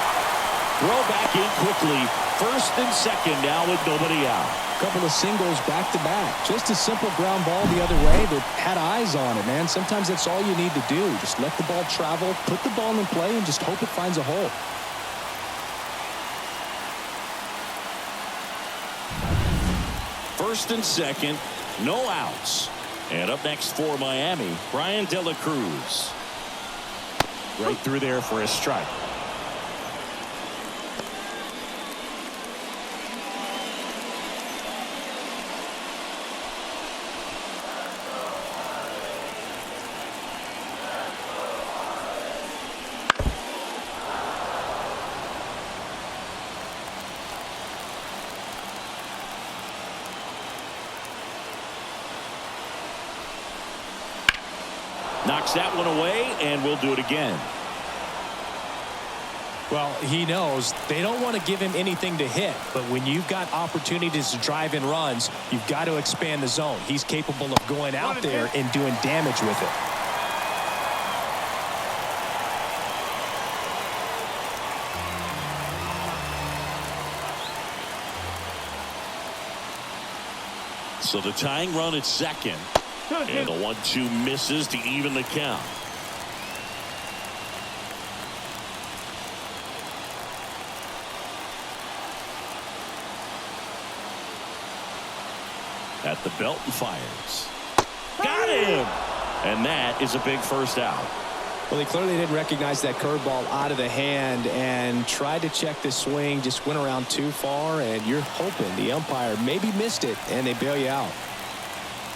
Throw back in quickly. First and second now with nobody out. Couple of singles back to back. Just a simple ground ball the other way that had eyes on it, man. Sometimes that's all you need to do. Just let the ball travel, put the ball in play, and just hope it finds a hole. First and second, no outs. And up next for Miami, Brian De La Cruz. Right through there for a strike. Knocks that one away, and we'll do it again. Well, he knows they don't want to give him anything to hit, but when you've got opportunities to drive in runs, you've got to expand the zone. He's capable of going out there and doing damage with it. So the tying run at second. And the 1-2 misses to even the count. At the belt and fires. Got him! And that is a big first out. Well, he clearly didn't recognize that curveball out of the hand and tried to check the swing, just went around too far, and you're hoping the umpire maybe missed it and they bail you out.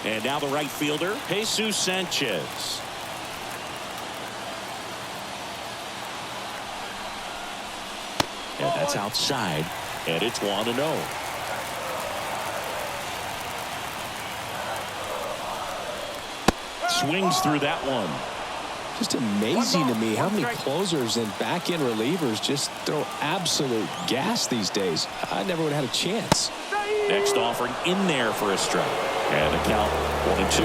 And now the right fielder, Jesus Sanchez. And that's outside, and it's 1-0. Swings through that one. Just amazing to me how many closers and back-end relievers just throw absolute gas these days. I never would have had a chance. Next offering in there for a strike. And a count 1-2.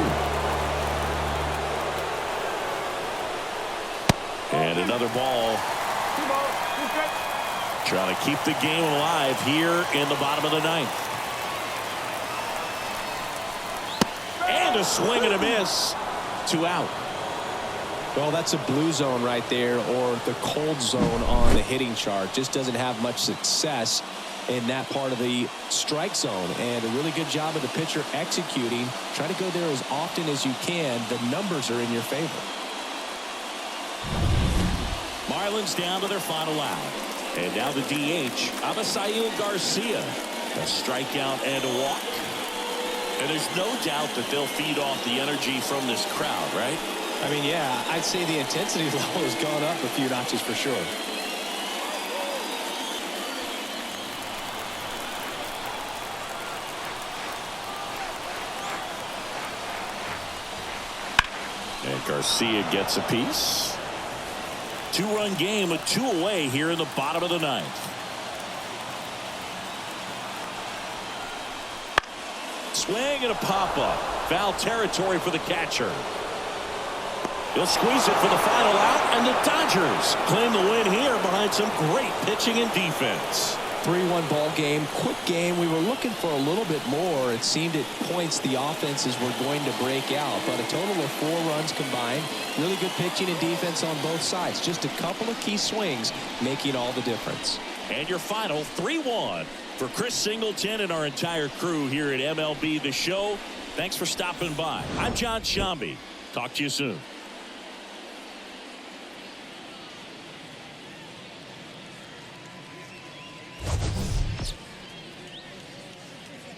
And another ball. Trying to keep the game alive here in the bottom of the ninth. And a swing and a miss. 2 out. Well, that's a blue zone right there, or the cold zone on the hitting chart. Just doesn't have much success in that part of the strike zone, and a really good job of the pitcher executing. Try to go there as often as you can. The numbers are in your favor. Marlins down to their final out. And now the DH, Abisail Garcia. A strikeout and a walk. And there's no doubt that they'll feed off the energy from this crowd, right? I mean, yeah, I'd say the intensity level has gone up a few notches for sure. And Garcia gets a piece. 2-run game with 2 away here in the bottom of the ninth. Swing and a pop-up. Foul territory for the catcher. He'll squeeze it for the final out, and the Dodgers claim the win here behind some great pitching and defense. 3-1 ball game, quick game. We were looking for a little bit more. It seemed at points the offenses were going to break out, but a total of 4 runs combined. Really good pitching and defense on both sides. Just a couple of key swings making all the difference. And your final 3-1 for Chris Singleton and our entire crew here at MLB The Show. Thanks for stopping by. I'm John Shambi. Talk to you soon.